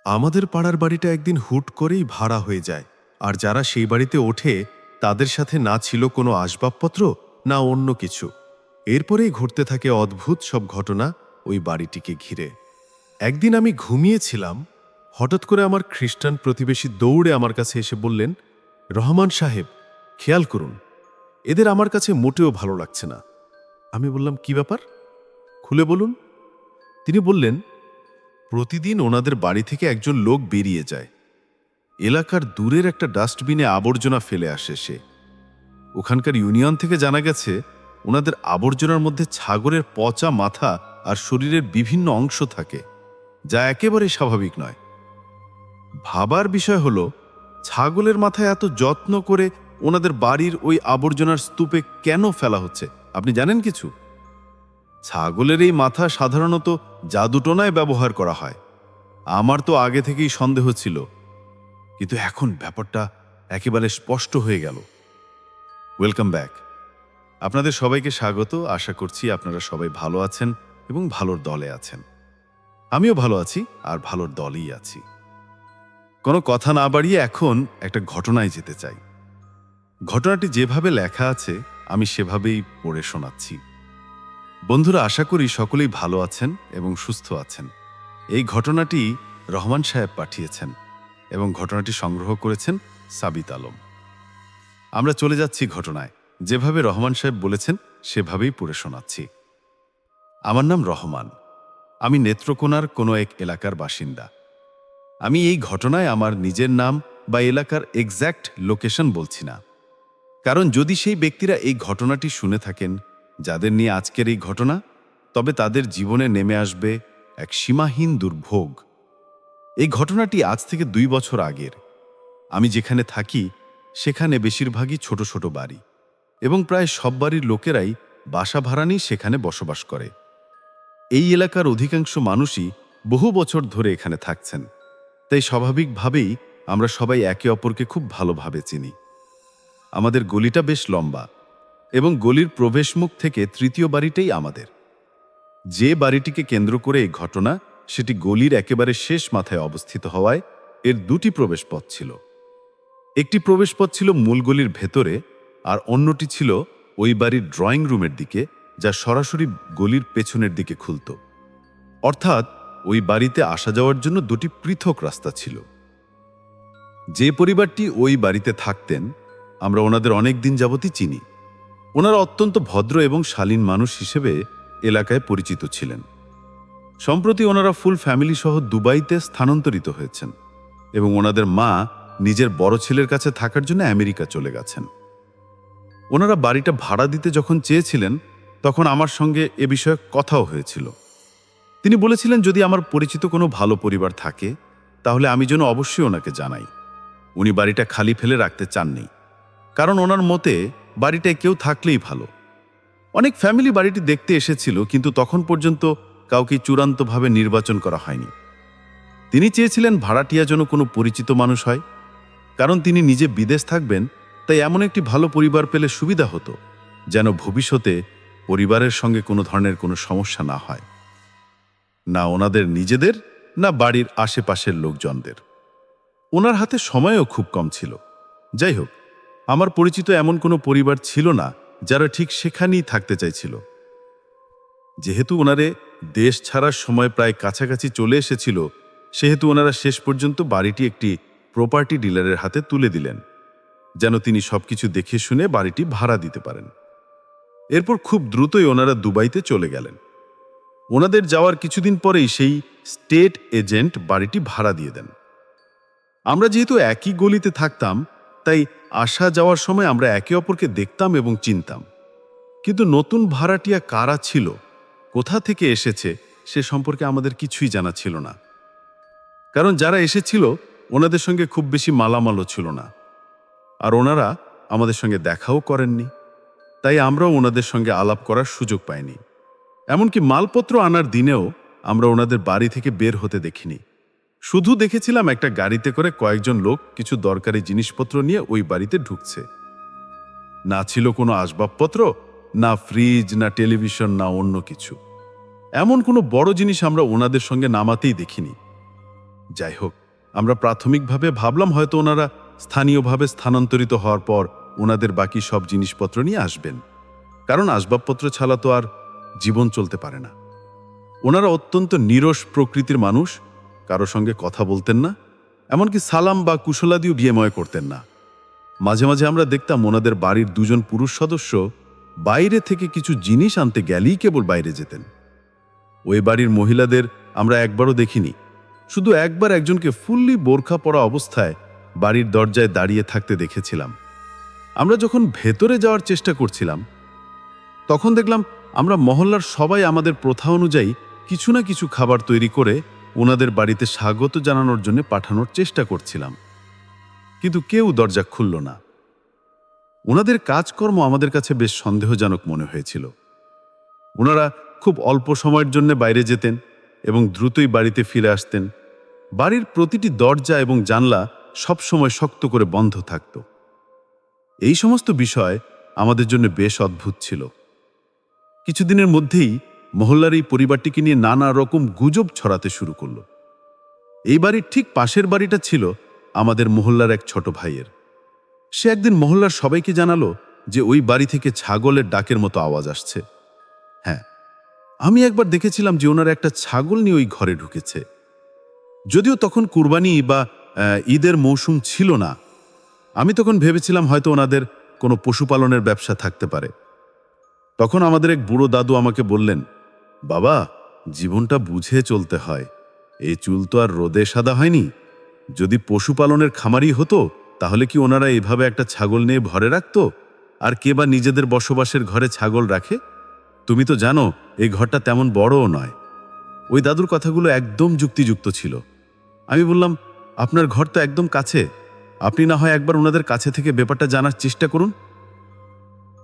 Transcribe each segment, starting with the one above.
আমাদের পাড়ার বাড়িটা একদিন হুট করেই ভাড়া হয়ে যায়, আর যারা সেই বাড়িতে ওঠে তাদের সাথে না ছিল কোনো আসবাবপত্র, না অন্য কিছু। এরপরেই ঘটতে থাকে অদ্ভুত সব ঘটনা ওই বাড়িটিকে ঘিরে। একদিন আমি ঘুমিয়েছিলাম, হঠাৎ করে আমার খ্রিস্টান প্রতিবেশী দৌড়ে আমার কাছে এসে বললেন, রহমান সাহেব, খেয়াল করুন, এদের আমার কাছে মোটেও ভালো লাগছে না। আমি বললাম, কি ব্যাপার, খুলে বলুন। তিনি বললেন, প্রতিদিন ওনাদের বাড়ি থেকে একজন লোক বেরিয়ে যায়, এলাকার দূরের একটা ডাস্টবিনে আবর্জনা ফেলে আসে সে। ওখানকার ইউনিয়ন থেকে জানা গেছে ওনাদের আবর্জনার মধ্যে ছাগলের পচা মাথা আর শরীরের বিভিন্ন অংশ থাকে, যা একেবারে স্বাভাবিক নয়। ভাবার বিষয় হলো, ছাগলের মাথায় এত যত্ন করে ওনাদের বাড়ির ওই আবর্জনার স্তূপে কেন ফেলা হচ্ছে আপনি জানেন কিছু? ছাগলের এই মাথা সাধারণত জাদুটোনায় ব্যবহার করা হয়। আমার তো আগে থেকেই সন্দেহ ছিল, কিন্তু এখন ব্যাপারটা একেবারে স্পষ্ট হয়ে গেল। Welcome back. আপনাদের সবাইকে স্বাগত। আশা করছি আপনারা সবাই ভালো আছেন এবং ভালোর দলে আছেন। আমিও ভালো আছি আর ভালোর দলেই আছি। কোনো কথা না বাড়িয়ে এখন একটা ঘটনায় যেতে চাই। ঘটনাটি যেভাবে লেখা আছে আমি সেভাবেই পড়ে শোনাচ্ছি। বন্ধুরা, আশা করি সকলেই ভালো আছেন এবং সুস্থ আছেন। এই ঘটনাটি রহমান সাহেব পাঠিয়েছেন এবং ঘটনাটি সংগ্রহ করেছেন সাবিত আলম। আমরা চলে যাচ্ছি ঘটনায়। যেভাবে রহমান সাহেব বলেছেন সেভাবেই পড়ে শোনাচ্ছি। আমার নাম রহমান। আমি নেত্রকোনার কোনো এক এলাকার বাসিন্দা। আমি এই ঘটনায় আমার নিজের নাম বা এলাকার এক্স্যাক্ট লোকেশন বলছি না, কারণ যদি সেই ব্যক্তিরা এই ঘটনাটি শুনে থাকেন যাদের নিয়ে আজকের এই ঘটনা, তবে তাদের জীবনে নেমে আসবে এক সীমাহীন দুর্ভোগ। এই ঘটনাটি আজ থেকে 2 বছর আগের। আমি যেখানে থাকি সেখানে বেশিরভাগই ছোট ছোট বাড়ি, এবং প্রায় সব বাড়ির লোকেরাই বাসা ভাড়া নিয়ে সেখানে বসবাস করে। এই এলাকার অধিকাংশ মানুষই বহু বছর ধরে এখানে থাকছেন, তাই স্বাভাবিকভাবেই আমরা সবাই একে অপরকে খুব ভালোভাবে চিনি। আমাদের গলিটা বেশ লম্বা, এবং গলির প্রবেশমুখ থেকে তৃতীয় বাড়িটাই আমাদের। যে বাড়িটিকে কেন্দ্র করে এই ঘটনা, সেটি গলির একেবারে শেষ মাথায় অবস্থিত হওয়ায় এর 2টি প্রবেশপথ ছিল। একটি প্রবেশপথ ছিল মূল গলির ভেতরে, আর অন্যটি ছিল ওই বাড়ির ড্রয়িং রুমের দিকে, যা সরাসরি গলির পেছনের দিকে খুলত। অর্থাৎ ওই বাড়িতে আসা যাওয়ার জন্য 2টি পৃথক রাস্তা ছিল। যে পরিবারটি ওই বাড়িতে থাকতেন, আমরা ওনাদের অনেক দিন যাবতই চিনি। ওনারা অত্যন্ত ভদ্র এবং শালীন মানুষ হিসেবে এলাকায় পরিচিত ছিলেন। সম্প্রতি ওনারা ফুল ফ্যামিলি সহ দুবাইতে স্থানান্তরিত হয়েছেন, এবং ওনাদের মা নিজের বড় ছেলের কাছে থাকার জন্য আমেরিকা চলে গেছেন। ওনারা বাড়িটা ভাড়া দিতে যখন চেয়েছিলেন, তখন আমার সঙ্গে এ বিষয়ে কথাও হয়েছিল। তিনি বলেছিলেন যদি আমার পরিচিত কোনো ভালো পরিবার থাকে তাহলে আমি যেন অবশ্যই ওনাকে জানাই। উনি বাড়িটা খালি ফেলে রাখতে চাননি, কারণ ওনার মতে বাড়িটায় কেউ থাকলেই ভালো। অনেক ফ্যামিলি বাড়িটি দেখতে এসেছিল, কিন্তু তখন পর্যন্ত কাউকে চূড়ান্তভাবে নির্বাচন করা হয়নি। তিনি চেয়েছিলেন ভাড়াটিয়া যেন কোনো পরিচিত মানুষ হয়, কারণ তিনি নিজে বিদেশ থাকবেন, তাই এমন একটি ভালো পরিবার পেলে সুবিধা হতো, যেন ভবিষ্যতে পরিবারের সঙ্গে কোনো ধরনের কোনো সমস্যা না হয়, না ওনাদের নিজেদের, না বাড়ির আশেপাশের লোকজনদের। ওনার হাতে সময়ও খুব কম ছিল। যাই হোক, আমার পরিচিত এমন কোনো পরিবার ছিল না যারা ঠিক সেখানেই থাকতে চাইছিল। যেহেতু ওনারে দেশ ছাড়ার সময় প্রায় কাছাকাছি চলে এসেছিল, সেহেতু ওনারা শেষ পর্যন্ত বাড়িটি একটি প্রপার্টি ডিলারের হাতে তুলে দিলেন, যেন তিনি সবকিছু দেখে শুনে বাড়িটি ভাড়া দিতে পারেন। এরপর খুব দ্রুতই ওনারা দুবাইতে চলে গেলেন। ওনাদের যাওয়ার কিছুদিন পরেই সেই স্টেট এজেন্ট বাড়িটি ভাড়া দিয়ে দেন। আমরা যেহেতু একই গলিতে থাকতাম, তাই আসা যাওয়ার সময় আমরা একে অপরকে দেখতাম এবং চিনতাম। কিন্তু নতুন ভাড়াটিয়া কারা ছিল, কোথা থেকে এসেছে, সে সম্পর্কে আমাদের কিছুই জানা ছিল না, কারণ যারা এসেছিল ওনাদের সঙ্গে খুব বেশি মালামালও ছিল না, আর ওনারা আমাদের সঙ্গে দেখাও করেননি, তাই আমরাও ওনাদের সঙ্গে আলাপ করার সুযোগ পাইনি। এমনকি মালপত্র আনার দিনেও আমরা ওনাদের বাড়ি থেকে বের হতে দেখিনি। শুধু দেখেছিলাম একটা গাড়িতে করে কয়েকজন লোক কিছু দরকারি জিনিসপত্র নিয়ে ওই বাড়িতে ঢুকছে। না ছিল কোনো আসবাবপত্র, না ফ্রিজ, না টেলিভিশন, না অন্য কিছু। এমন কোনো বড় জিনিস আমরা ওনাদের সঙ্গে নামাতেই দেখিনি। যাই হোক, আমরা প্রাথমিকভাবে ভাবলাম হয়তো ওনারা স্থানীয়ভাবে স্থানান্তরিত হওয়ার পর ওনাদের বাকি সব জিনিসপত্র নিয়ে আসবেন, কারণ আসবাবপত্র ছাড়া তো আর জীবন চলতে পারে না। ওনারা অত্যন্ত নিরস প্রকৃতির মানুষ, কারো সঙ্গে কথা বলতেন না, এমনকি সালাম বা কুশলাদিও বিনিময় করতেন না। মাঝে মাঝে আমরা দেখতাম ওনাদের বাড়ির দুজন পুরুষ সদস্য বাইরে থেকে কিছু জিনিস আনতে গেলেই কেবল বাইরে যেতেন। ওই বাড়ির মহিলাদের আমরা একবারও দেখিনি, শুধু একবার একজনকে ফুললি বোরখা পরা অবস্থায় বাড়ির দরজায় দাঁড়িয়ে থাকতে দেখেছিলাম। আমরা যখন ভেতরে যাওয়ার চেষ্টা করছিলাম, তখন দেখলাম আমরা মহল্লার সবাই আমাদের প্রথা অনুযায়ী কিছু না কিছু খাবার তৈরি করে ওনাদের বাড়িতে স্বাগত জানানোর জন্য পাঠানোর চেষ্টা করছিলাম, কিন্তু কেউ দরজা খুলল না। ওনাদের কাজকর্ম আমাদের কাছে বেশ সন্দেহজনক মনে হয়েছিল। ওনারা খুব অল্প সময়ের জন্য বাইরে যেতেন এবং দ্রুতই বাড়িতে ফিরে আসতেন। বাড়ির প্রতিটি দরজা এবং জানলা সবসময় শক্ত করে বন্ধ থাকত। এই সমস্ত বিষয় আমাদের জন্য বেশ অদ্ভুত ছিল। কিছুদিনের মধ্যেই মহল্লার এই পরিবারটিকে নিয়ে নানা রকম গুজব ছড়াতে শুরু করল। এই বাড়ির ঠিক পাশের বাড়িটা ছিল আমাদের মহল্লার এক ছোট ভাইয়ের। সে একদিন মহল্লার সবাইকে জানালো যে ওই বাড়ি থেকে ছাগলের ডাকের মতো আওয়াজ আসছে। হ্যাঁ, আমি একবার দেখেছিলাম যে ওনারা একটা ছাগল নিয়ে ওই ঘরে ঢুকেছে। যদিও তখন কুরবানি বা ঈদের মৌসুম ছিল না, আমি তখন ভেবেছিলাম হয়তো ওনাদের কোনো পশুপালনের ব্যবসা থাকতে পারে। তখন আমাদের এক বুড়ো দাদু আমাকে বললেন, বাবা, জীবনটা বুঝে চলতে হয়, এই চুল তো আর রোদে সাদা হয়নি। যদি পশুপালনের খামারি হতো তাহলে কি ওনারা এভাবে একটা ছাগল নিয়ে ভরে রাখতো? আর কে বা নিজেদের বসবাসের ঘরে ছাগল রাখে? তুমি তো জানো এই ঘরটা তেমন বড়ও নয়। ওই দাদুর কথাগুলো একদম যুক্তিযুক্ত ছিল। আমি বললাম, আপনার ঘর তো একদম কাছে, আপনি না হয় একবার ওনাদের কাছে থেকে ব্যাপারটা জানার চেষ্টা করুন।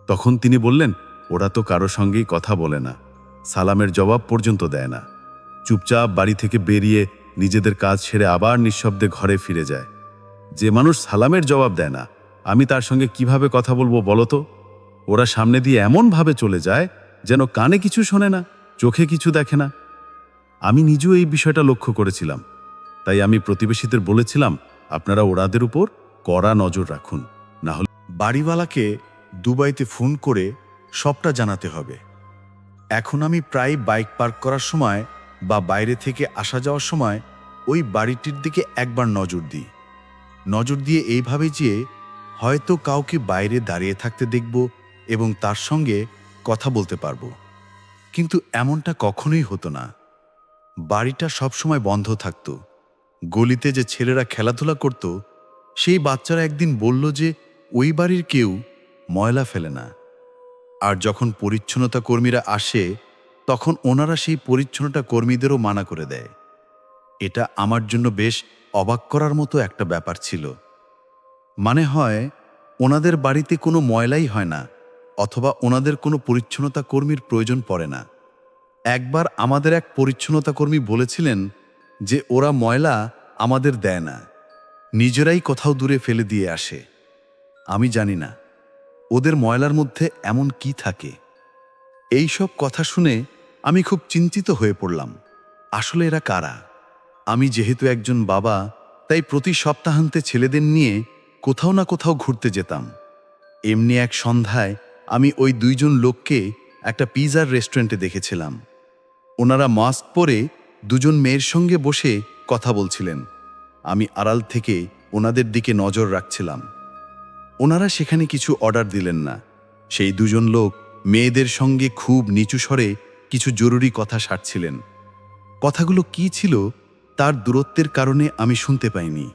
তখন তিনি বললেন, ওরা তো কারো সঙ্গেই কথা বলে না, সালামের জবাব পর্যন্ত দেয় না, চুপচাপ বাড়ি থেকে বেরিয়ে নিজেদের কাজ ছেড়ে আবার নিঃশব্দে ঘরে ফিরে যায়। যে মানুষ সালামের জবাব দেয় না, আমি তার সঙ্গে কিভাবে কথা বলবো বলো তো? ওরা সামনে দিয়ে এমনভাবে চলে যায় যেন কানে কিছু শোনে না, চোখে কিছু দেখে না। আমি নিজেও এই বিষয়টা লক্ষ্য করেছিলাম, তাই আমি প্রতিবেশীদের বলেছিলাম, আপনারা ওরাদের উপর কড়া নজর রাখুন, না হলে। বাড়িওয়ালাকে দুবাইতে ফোন করে সবটা জানাতে হবে। এখন আমি প্রায় বাইক পার্ক করার সময় বা বাইরে থেকে আসা যাওয়ার সময় ওই বাড়িটির দিকে একবার নজর দিই। নজর দিয়ে এইভাবে যে হয়তো কাউকে বাইরে দাঁড়িয়ে থাকতে দেখব এবং তার সঙ্গে কথা বলতে পারবো, কিন্তু এমনটা কখনোই হতো না। বাড়িটা সবসময় বন্ধ থাকতো। গলিতে যে ছেলেরা খেলাধুলা করত, সেই বাচ্চারা একদিন বলল যে ওই বাড়ির কেউ ময়লা ফেলে না। আর যখন পরিচ্ছন্নতা কর্মীরা আসে তখন ওনারা সেই পরিচ্ছন্নতা কর্মীদেরও মানা করে দেয়। এটা আমার জন্য বেশ অবাক করার মতো একটা ব্যাপার ছিল। মানে হয় ওনাদের বাড়িতে কোনো ময়লাই হয় না, অথবা ওনাদের কোনো পরিচ্ছন্নতা কর্মীর প্রয়োজন পড়ে না। একবার আমাদের এক পরিচ্ছন্নতা কর্মী বলেছিলেন যে ওরা ময়লা আমাদের দেয় না, নিজেরাই কোথাও দূরে ফেলে দিয়ে আসে। আমি জানি না ওদের ময়লার মধ্যে এমন কি থাকে। এই সব কথা শুনে আমি খুব চিন্তিত হয়ে পড়লাম। আসলে এরা কারা? আমি যেহেতু একজন বাবা, তাই প্রতি সপ্তাহান্তে ছেলেদের নিয়ে কোথাও না কোথাও ঘুরতে যেতাম। এমনি এক সন্ধ্যায় আমি ওই দুইজন লোককে একটা পিৎজার রেস্টুরেন্টে দেখেছিলাম। ওনারা মাস্ক পরে দুজন মেয়ের সঙ্গে বসে কথা বলছিলেন। আমি আড়াল থেকে ওনাদের দিকে নজর রাখছিলাম। ওনারা সেখানে কিছু অর্ডার দিলেন না। সেই দুজন লোক মেয়েদের সঙ্গে খুব নিচু স্বরে কিছু জরুরি কথা সারছিলেন। কথাগুলো কি ছিল তার দূরত্বের কারণে আমি শুনতে পাইনি,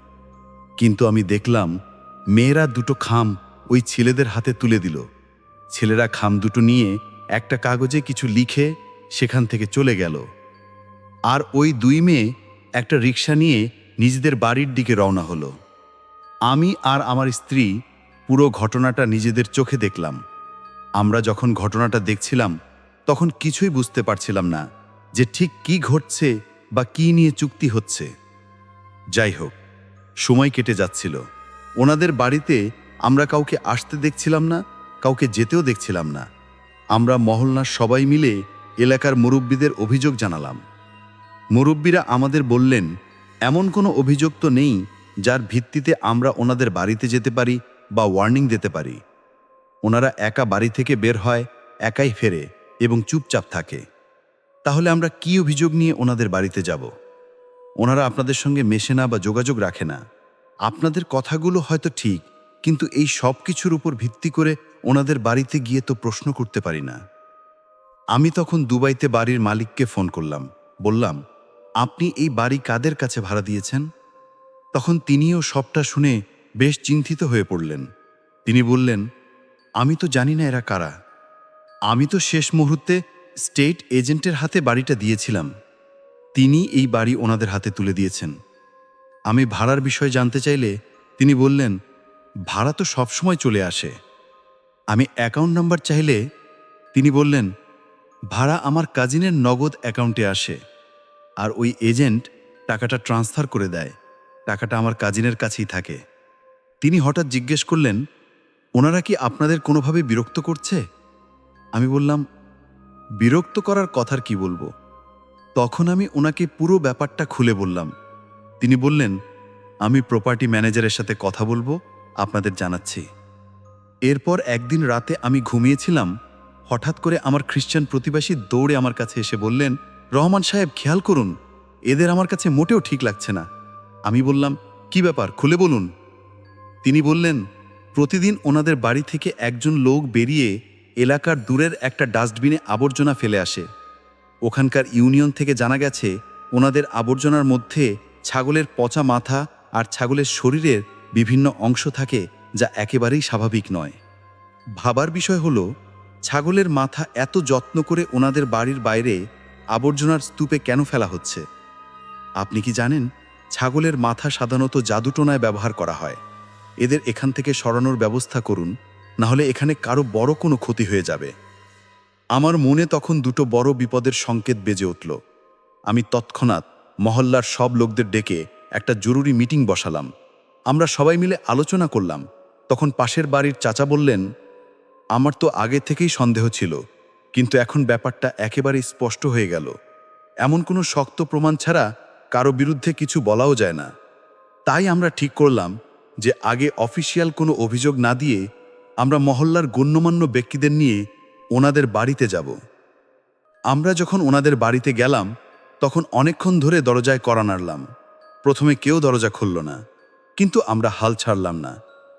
কিন্তু আমি দেখলাম মেয়েরা দুটো খাম ওই ছেলেদের হাতে তুলে দিল। ছেলেরা খাম দুটো নিয়ে একটা কাগজে কিছু লিখে সেখান থেকে চলে গেল। আর ওই দুই মেয়ে একটা রিক্সা নিয়ে নিজেদের বাড়ির দিকে রওনা হলো। আমি আর আমার স্ত্রী পুরো ঘটনাটা নিজেদের চোখে দেখলাম। আমরা যখন ঘটনাটা দেখছিলাম তখন কিছুই বুঝতে পারছিলাম না যে ঠিক কি ঘটছে বা কি নিয়ে চুক্তি হচ্ছে। যাই হোক, সময় কেটে যাচ্ছিল। ওনাদের বাড়িতে আমরা কাউকে আসতে দেখছিলাম না, কাউকে যেতেও দেখছিলাম না। আমরা মহল্লার সবাই মিলে এলাকার মুরব্বীদের অভিযোগ জানালাম। মুরব্বীরা আমাদের বললেন, এমন কোনো অভিযোগ তো নেই যার ভিত্তিতে আমরা ওনাদের বাড়িতে যেতে পারি বা ওয়ার্নিং দিতে পারি। ওনারা একা বাড়ি থেকে বের হয়, একাই ফেরে এবং চুপচাপ থাকে। তাহলে আমরা কি অভিযোগ নিয়ে ওনাদের বাড়িতে যাব? ওনারা আপনাদের সঙ্গে মেশে না বা যোগাযোগ রাখে না। আপনাদের কথাগুলো হয়তো ঠিক, কিন্তু এই সব কিছুর উপর ভিত্তি করে ওনাদের বাড়িতে গিয়ে তো প্রশ্ন করতে পারি না। আমি তখন দুবাইতে বাড়ির মালিককে ফোন করলাম, বললাম, আপনি এই বাড়ি কাদের কাছে ভাড়া দিয়েছেন? তখন তিনিও সবটা শুনে বেশ চিন্তিত হয়ে পড়লেন। তিনি বললেন, আমি তো জানি না এরা কারা। আমি তো শেষ মুহূর্তে স্টেট এজেন্টের হাতে বাড়িটা দিয়েছিলাম। তিনি এই বাড়ি ওনাদের হাতে তুলে দিয়েছেন। আমি ভাড়ার বিষয় জানতে চাইলে তিনি বললেন, ভাড়া তো সবসময় চলে আসে। আমি অ্যাকাউন্ট নাম্বার চাইলে তিনি বললেন, ভাড়া আমার কাজিনের নগদ অ্যাকাউন্টে আসে, আর ওই এজেন্ট টাকাটা ট্রান্সফার করে দেয়। টাকাটা আমার কাজিনের কাছেই থাকে। তিনি হঠাৎ জিজ্ঞেস করলেন, ওনারা কি আপনাদের কোনোভাবে বিরক্ত করছে? আমি বললাম, বিরক্ত করার কথার কি বলবো। তখন আমি ওনাকে পুরো ব্যাপারটা খুলে বললাম। তিনি বললেন, আমি প্রপার্টি ম্যানেজারের সাথে কথা বলবো, আপনাদের জানাচ্ছি। এরপর একদিন রাতে আমি ঘুমিয়েছিলাম, হঠাৎ করে আমার খ্রিস্টান প্রতিবেশী দৌড়ে আমার কাছে এসে বললেন, রহমান সাহেব, খেয়াল করুন, এদের আমার কাছে মোটেও ঠিক লাগছে না। আমি বললাম, কি ব্যাপার, খুলে বলুন। তিনি বললেন, প্রতিদিন ওনাদের বাড়ি থেকে একজন লোক বেরিয়ে এলাকার দূরের একটা ডাস্টবিনে আবর্জনা ফেলে আসে। ওখানকার ইউনিয়ন থেকে জানা গেছে ওনাদের আবর্জনার মধ্যে ছাগলের পচা মাথা আর ছাগলের শরীরের বিভিন্ন অংশ থাকে, যা একেবারেই স্বাভাবিক নয়। ভাবার বিষয় হলো, ছাগলের মাথা এত যত্ন করে ওনাদের বাড়ির বাইরে আবর্জনার স্তূপে কেন ফেলা হচ্ছে? আপনি কি জানেন, ছাগলের মাথা সাধারণত জাদুটোনায় ব্যবহার করা হয়। এদের এখান থেকে সরানোর ব্যবস্থা করুন, নাহলে এখানে কারো বড় কোনো ক্ষতি হয়ে যাবে। আমার মনে তখন দুটো বড় বিপদের সংকেত বেজে উঠল। আমি তৎক্ষণাৎ মহল্লার সব লোকদের ডেকে একটা জরুরি মিটিং বসালাম। আমরা সবাই মিলে আলোচনা করলাম। তখন পাশের বাড়ির চাচা বললেন, আমার তো আগে থেকেই সন্দেহ ছিল, কিন্তু এখন ব্যাপারটা একেবারেই স্পষ্ট হয়ে গেল। এমন কোনো শক্ত প্রমাণ ছাড়া কারো বিরুদ্ধে কিছু বলাও যায় না। তাই আমরা ঠিক করলাম যে আগে অফিসিয়াল কোনো অভিযোগ না দিয়ে আমরা মহল্লার গণ্যমান্য ব্যক্তিদের নিয়ে ওনাদের বাড়িতে যাব। আমরা যখন ওনাদের বাড়িতে গেলাম, তখন অনেকক্ষণ ধরে দরজায় কড়া নাড়লাম। প্রথমে কেউ দরজা খুলল না, কিন্তু আমরা হাল ছাড়লাম না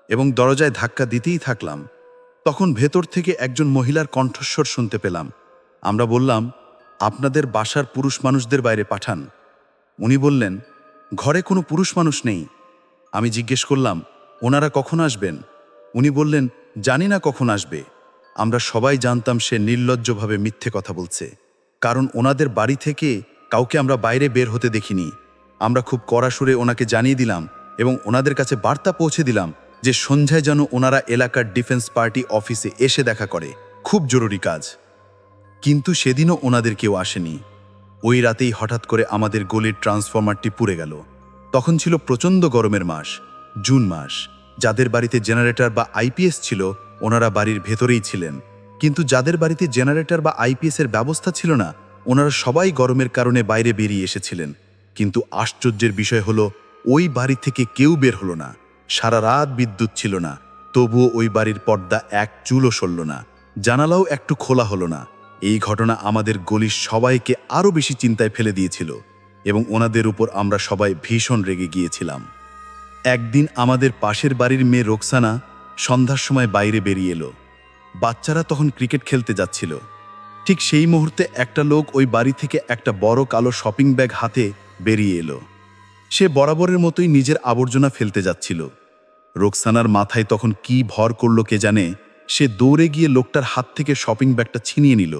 এবং দরজায় ধাক্কা দিতেই থাকলাম। তখন ভেতর থেকে একজন মহিলার কণ্ঠস্বর শুনতে পেলাম। আমরা বললাম, আপনাদের বাসার পুরুষ মানুষদের বাইরে পাঠান। উনি বললেন, ঘরে কোনো পুরুষ মানুষ নেই। আমি জিজ্ঞেস করলাম, ওনারা কখন আসবেন? উনি বললেন, জানি না কখন আসবে। আমরা সবাই জানতাম সে নির্লজ্জভাবে মিথ্যে কথা বলছে, কারণ ওনাদের বাড়ি থেকে কাউকে আমরা বাইরে বের হতে দেখিনি। আমরা খুব কড়া সুরে ওনাকে জানিয়ে দিলাম এবং ওনাদের কাছে বার্তা পৌঁছে দিলাম যে সন্ধ্যায় যেন ওনারা এলাকার ডিফেন্স পার্টি অফিসে এসে দেখা করে, খুব জরুরি কাজ। কিন্তু সেদিনও ওনাদের কেউ আসেনি। ওই রাতেই হঠাৎ করে আমাদের গলির ট্রান্সফরমারটি পুড়ে গেল। তখন ছিল প্রচণ্ড গরমের মাস, জুন মাস। যাদের বাড়িতে জেনারেটর বা আইপিএস ছিল, ওনারা বাড়ির ভেতরেই ছিলেন। কিন্তু যাদের বাড়িতে জেনারেটর বা আইপিএসের ব্যবস্থা ছিল না, ওনারা সবাই গরমের কারণে বাইরে বেরিয়ে এসেছিলেন। কিন্তু আশ্চর্যের বিষয় হলো, ওই বাড়ি থেকে কেউ বের হলো না। সারা রাত বিদ্যুৎ ছিল না, তবুও ওই বাড়ির পর্দা এক চুলও সরল না, জানালাও একটু খোলা হলো না। এই ঘটনা আমাদের গলির সবাইকে আরও বেশি চিন্তায় ফেলে দিয়েছিল এবং ওনাদের উপর আমরা সবাই ভীষণ রেগে গিয়েছিলাম। একদিন আমাদের পাশের বাড়ির মেয়ে রোকসানা সন্ধ্যার সময় বাইরে বেরিয়ে এলো। বাচ্চারা তখন ক্রিকেট খেলতে যাচ্ছিল। ঠিক সেই মুহূর্তে একটা লোক ওই বাড়ি থেকে একটা বড় কালো শপিং ব্যাগ হাতে বেরিয়ে এলো। সে বরাবরের মতোই নিজের আবর্জনা ফেলতে যাচ্ছিল। রোকসানার মাথায় তখন কি ভর করলো কে জানে, সে দৌড়ে গিয়ে লোকটার হাত থেকে শপিং ব্যাগটা ছিনিয়ে নিল।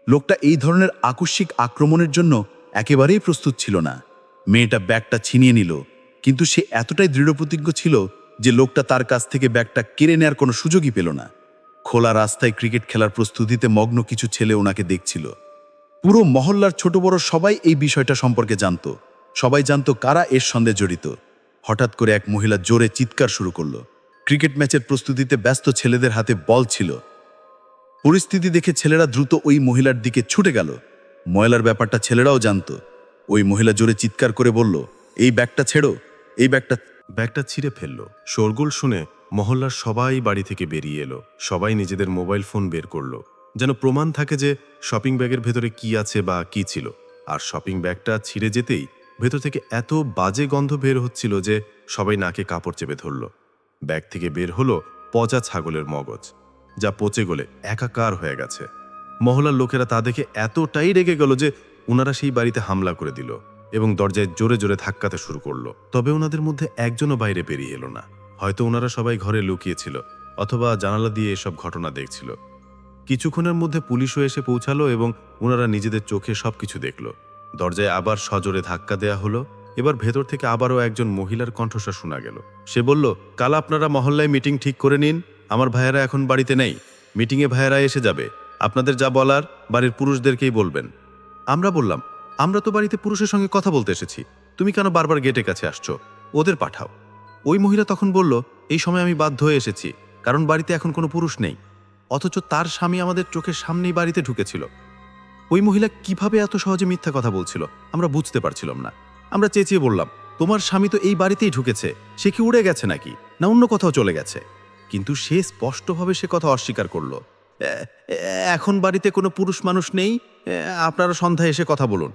লোকটা এই ধরনের আকস্মিক আক্রমণের জন্য একেবারেই প্রস্তুত ছিল না। মেয়েটা ব্যাগটা ছিনিয়ে নিল, কিন্তু সে এতটাই দৃঢ়প্রতিজ্ঞ ছিল যে লোকটা তার কাছ থেকে ব্যাগটা কেড়ে নেওয়ার কোনো সুযোগই পেল না। খোলা রাস্তায় ক্রিকেট খেলার প্রস্তুতিতে মগ্ন কিছু ছেলে ওনাকে দেখছিল। পুরো মহল্লার ছোট বড় সবাই এই বিষয়টা সম্পর্কে জানত। সবাই জানত কারা এর সঙ্গে জড়িত। হঠাৎ করে এক মহিলা জোরে চিৎকার শুরু করলো। ক্রিকেট ম্যাচের প্রস্তুতিতে ব্যস্ত ছেলেদের হাতে বল ছিল। পরিস্থিতি দেখে ছেলেরা দ্রুত ওই মহিলার দিকে ছুটে গেল। ময়লার ব্যাপারটা ছেলেরাও জানত। ওই মহিলা জোরে চিৎকার করে বলল, এই ব্যাগটা ছেড়ো, এই ব্যাগটা। ব্যাগটা ছিঁড়ে ফেলল। শোরগোল শুনে মহল্লার সবাই বাড়ি থেকে বেরিয়ে এলো। সবাই নিজেদের মোবাইল ফোন বের করলো, যেন প্রমাণ থাকে যে শপিং ব্যাগের ভেতরে কি আছে বা কি ছিল। আর শপিং ব্যাগটা ছিঁড়ে যেতেই ভেতর থেকে এত বাজে গন্ধ বের হচ্ছিল যে সবাই নাকে কাপড় চেপে ধরল। ব্যাগ থেকে বের হলো পচা ছাগলের মগজ, যা পচে গলে একাকার হয়ে গেছে। মহল্লার লোকেরা তা দেখে এতটাই রেগে গেল যে ওনারা সেই বাড়িতে হামলা করে দিল এবং দরজায় জোরে জোরে ধাক্কাতে শুরু করলো। তবে ওনাদের মধ্যে একজনও বাইরে বেরিয়ে এলো না। হয়তো ওনারা সবাই ঘরে লুকিয়েছিল অথবা জানালা দিয়ে এসব ঘটনা দেখছিল। কিছুক্ষণের মধ্যে পুলিশও এসে পৌঁছালো এবং ওনারা নিজেদের চোখে সবকিছু দেখল। দরজায় আবার সজোরে ধাক্কা দেয়া হলো। এবার ভেতর থেকে আবারও একজন মহিলার কণ্ঠস্বর শোনা গেল। সে বলল, কাল আপনারা মহল্লায় মিটিং ঠিক করে নিন। আমার ভাইয়েরা এখন বাড়িতে নেই। মিটিংয়ে ভাইয়েরা এসে যাবে। আপনাদের যা বলার বাড়ির পুরুষদেরকেই বলবেন। আমরা বললাম, আমরা তো বাড়িতে পুরুষের সঙ্গে কথা বলতে এসেছি, তুমি কেন বারবার গেটের কাছে আসছো? ওদের পাঠাও। ওই মহিলা তখন বলল, এই সময় আমি বাধ্য হয়ে এসেছি, কারণ বাড়িতে এখন কোনো পুরুষ নেই। অথচ তার স্বামী আমাদের চোখের সামনেই বাড়িতে ঢুকেছিল। ওই মহিলা কিভাবে এত সহজে মিথ্যা কথা বলছিল আমরা বুঝতে পারছিলাম না। আমরা চেঁচিয়ে বললাম, তোমার স্বামী তো এই বাড়িতেই ঢুকেছে, সে কি উড়ে গেছে নাকি, না অন্য কোথাও চলে গেছে? কিন্তু সে স্পষ্টভাবে সে কথা অস্বীকার করলো। এখন বাড়িতে কোনো পুরুষ মানুষ নেই, আপনারা সন্ধ্যায় এসে কথা বলুন।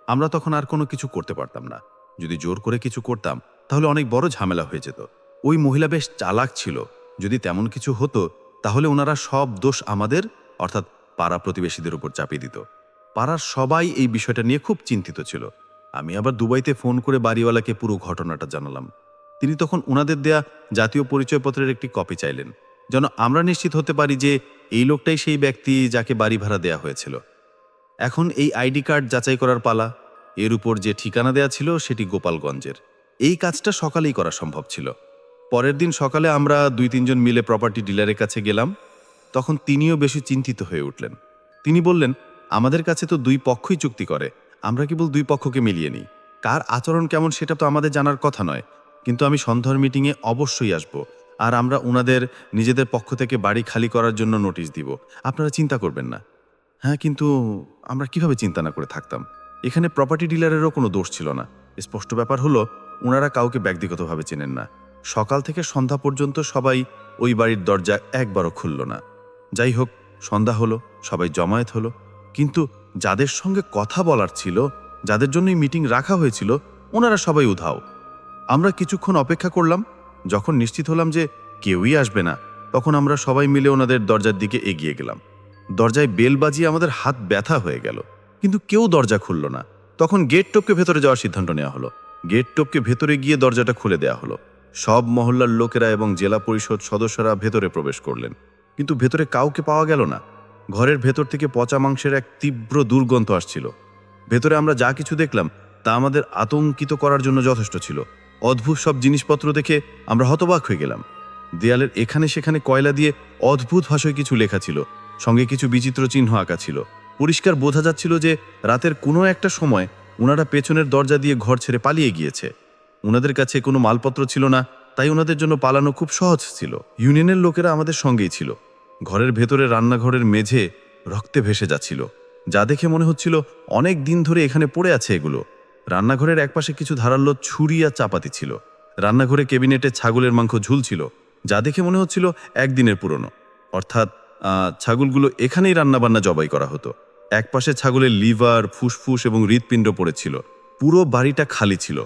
আমরা তখন আর কোনো কিছু করতে পারতাম না। যদি জোর করে কিছু করতাম তাহলে অনেক বড় ঝামেলা হয়ে যেত। ওই মহিলা বেশ চালাক ছিল। যদি তেমন কিছু হতো তাহলে ওনারা সব দোষ আমাদের অর্থাৎ পাড়া প্রতিবেশীদের উপর চাপিয়ে দিত। পাড়ার সবাই এই বিষয়টা নিয়ে খুব চিন্তিত ছিল। আমি আবার দুবাইতে ফোন করে বাড়িওয়ালাকে পুরো ঘটনাটা জানালাম। তিনি তখন ওনাদের দেয়া জাতীয় পরিচয়পত্রের একটি কপি চাইলেন, যেন আমরা নিশ্চিত হতে পারি যে এই লোকটাই সেই ব্যক্তি যাকে বাড়ি ভাড়া দেয়া হয়েছিল। এখন এই আইডি কার্ড যাচাই করার পালা। এর উপর যে ঠিকানা দেয়া ছিল সেটি গোপালগঞ্জের। এই কাজটা সকালেই করা সম্ভব ছিল। পরের দিন সকালে আমরা 2-3 জন মিলে প্রপার্টি ডিলারের কাছে গেলাম। তখন তিনিও বেশি চিন্তিত হয়ে উঠলেন। তিনি বললেন, আমাদের কাছে তো দুই পক্ষই চুক্তি করে, আমরা কেবল দুই পক্ষকে মিলিয়ে নিই। কার আচরণ কেমন সেটা তো আমাদের জানার কথা নয়, কিন্তু আমি সন্ধ্যার মিটিংয়ে অবশ্যই আসব, আর আমরা ওনাদের নিজেদের পক্ষ থেকে বাড়ি খালি করার জন্য নোটিশ দিব। আপনারা চিন্তা করবেন না। হ্যাঁ, কিন্তু আমরা কিভাবে চিন্তা না করে থাকতাম? এখানে প্রপার্টি ডিলারেরও কোনো দোষ ছিল না। স্পষ্ট ব্যাপার হলো ওনারা কাউকে ব্যক্তিগতভাবে চেনেন না। সকাল থেকে সন্ধ্যা পর্যন্ত সবাই ওই বাড়ির দরজা একবারও খুলল না। যাই হোক, সন্ধ্যা হলো, সবাই জমায়েত হলো, কিন্তু যাদের সঙ্গে কথা বলার ছিল, যাদের জন্যই মিটিং রাখা হয়েছিল, ওনারা সবাই উধাও। আমরা কিছুক্ষণ অপেক্ষা করলাম। যখন নিশ্চিত হলাম যে কেউই আসবে না, তখন আমরা সবাই মিলে ওনাদের দরজার দিকে এগিয়ে গেলাম। দরজায় বেল বাজিয়ে আমাদের হাত ব্যথা হয়ে গেল, কিন্তু কেউ দরজা খুলল না। তখন গেট টপকে ভেতরে যাওয়ার সিদ্ধান্ত নেওয়া হলো। গেট টপকে ভেতরে গিয়ে দরজাটা খুলে দেওয়া হলো। সব মহল্লার লোকেরা এবং জেলা পরিষদ সদস্যরা ভেতরে প্রবেশ করলেন, কিন্তু ভেতরে কাউকে পাওয়া গেল না। ঘরের ভেতর থেকে পচা মাংসের এক তীব্র দুর্গন্ধ আসছিল। ভেতরে আমরা যা কিছু দেখলাম তা আমাদের আতঙ্কিত করার জন্য যথেষ্ট ছিল। অদ্ভুত সব জিনিসপত্র দেখে আমরা হতবাক হয়ে গেলাম। দেয়ালের এখানে সেখানে কয়লা দিয়ে অদ্ভুত ভাষায় কিছু লেখা ছিল, সঙ্গে কিছু বিচিত্র চিহ্ন আঁকা ছিল। পরিষ্কার বোঝা যাচ্ছিল যে রাতের কোনো একটা সময় ওনারা পেছনের দরজা দিয়ে ঘর ছেড়ে পালিয়ে গিয়েছে। ওনাদের কাছে কোনো মালপত্র ছিল না, তাই ওনাদের জন্য পালানো খুব সহজ ছিল। ইউনিয়নের লোকেরা আমাদের সঙ্গেই ছিল। ঘরের ভেতরে রান্নাঘরের মেঝে রক্তে ভেসে যাচ্ছিল, যা দেখে মনে হচ্ছিল অনেক দিন ধরে এখানে পড়ে আছে এগুলো। রান্নাঘরের একপাশে কিছু ধারালো ছুরি আর চাপাতি ছিল। রান্নাঘরে ক্যাবিনেটে ছাগলের মাংস ঝুলছিল, যা দেখে মনে হচ্ছিল একদিনের পুরনো। অর্থাৎ ছাগলগুলো এখানেই রান্নাবান্না জবাই করা হতো। একপাশে ছাগলের লিভার, ফুসফুস এবং হৃৎপিণ্ড পড়েছিল। পুরো বাড়িটা খালি ছিল।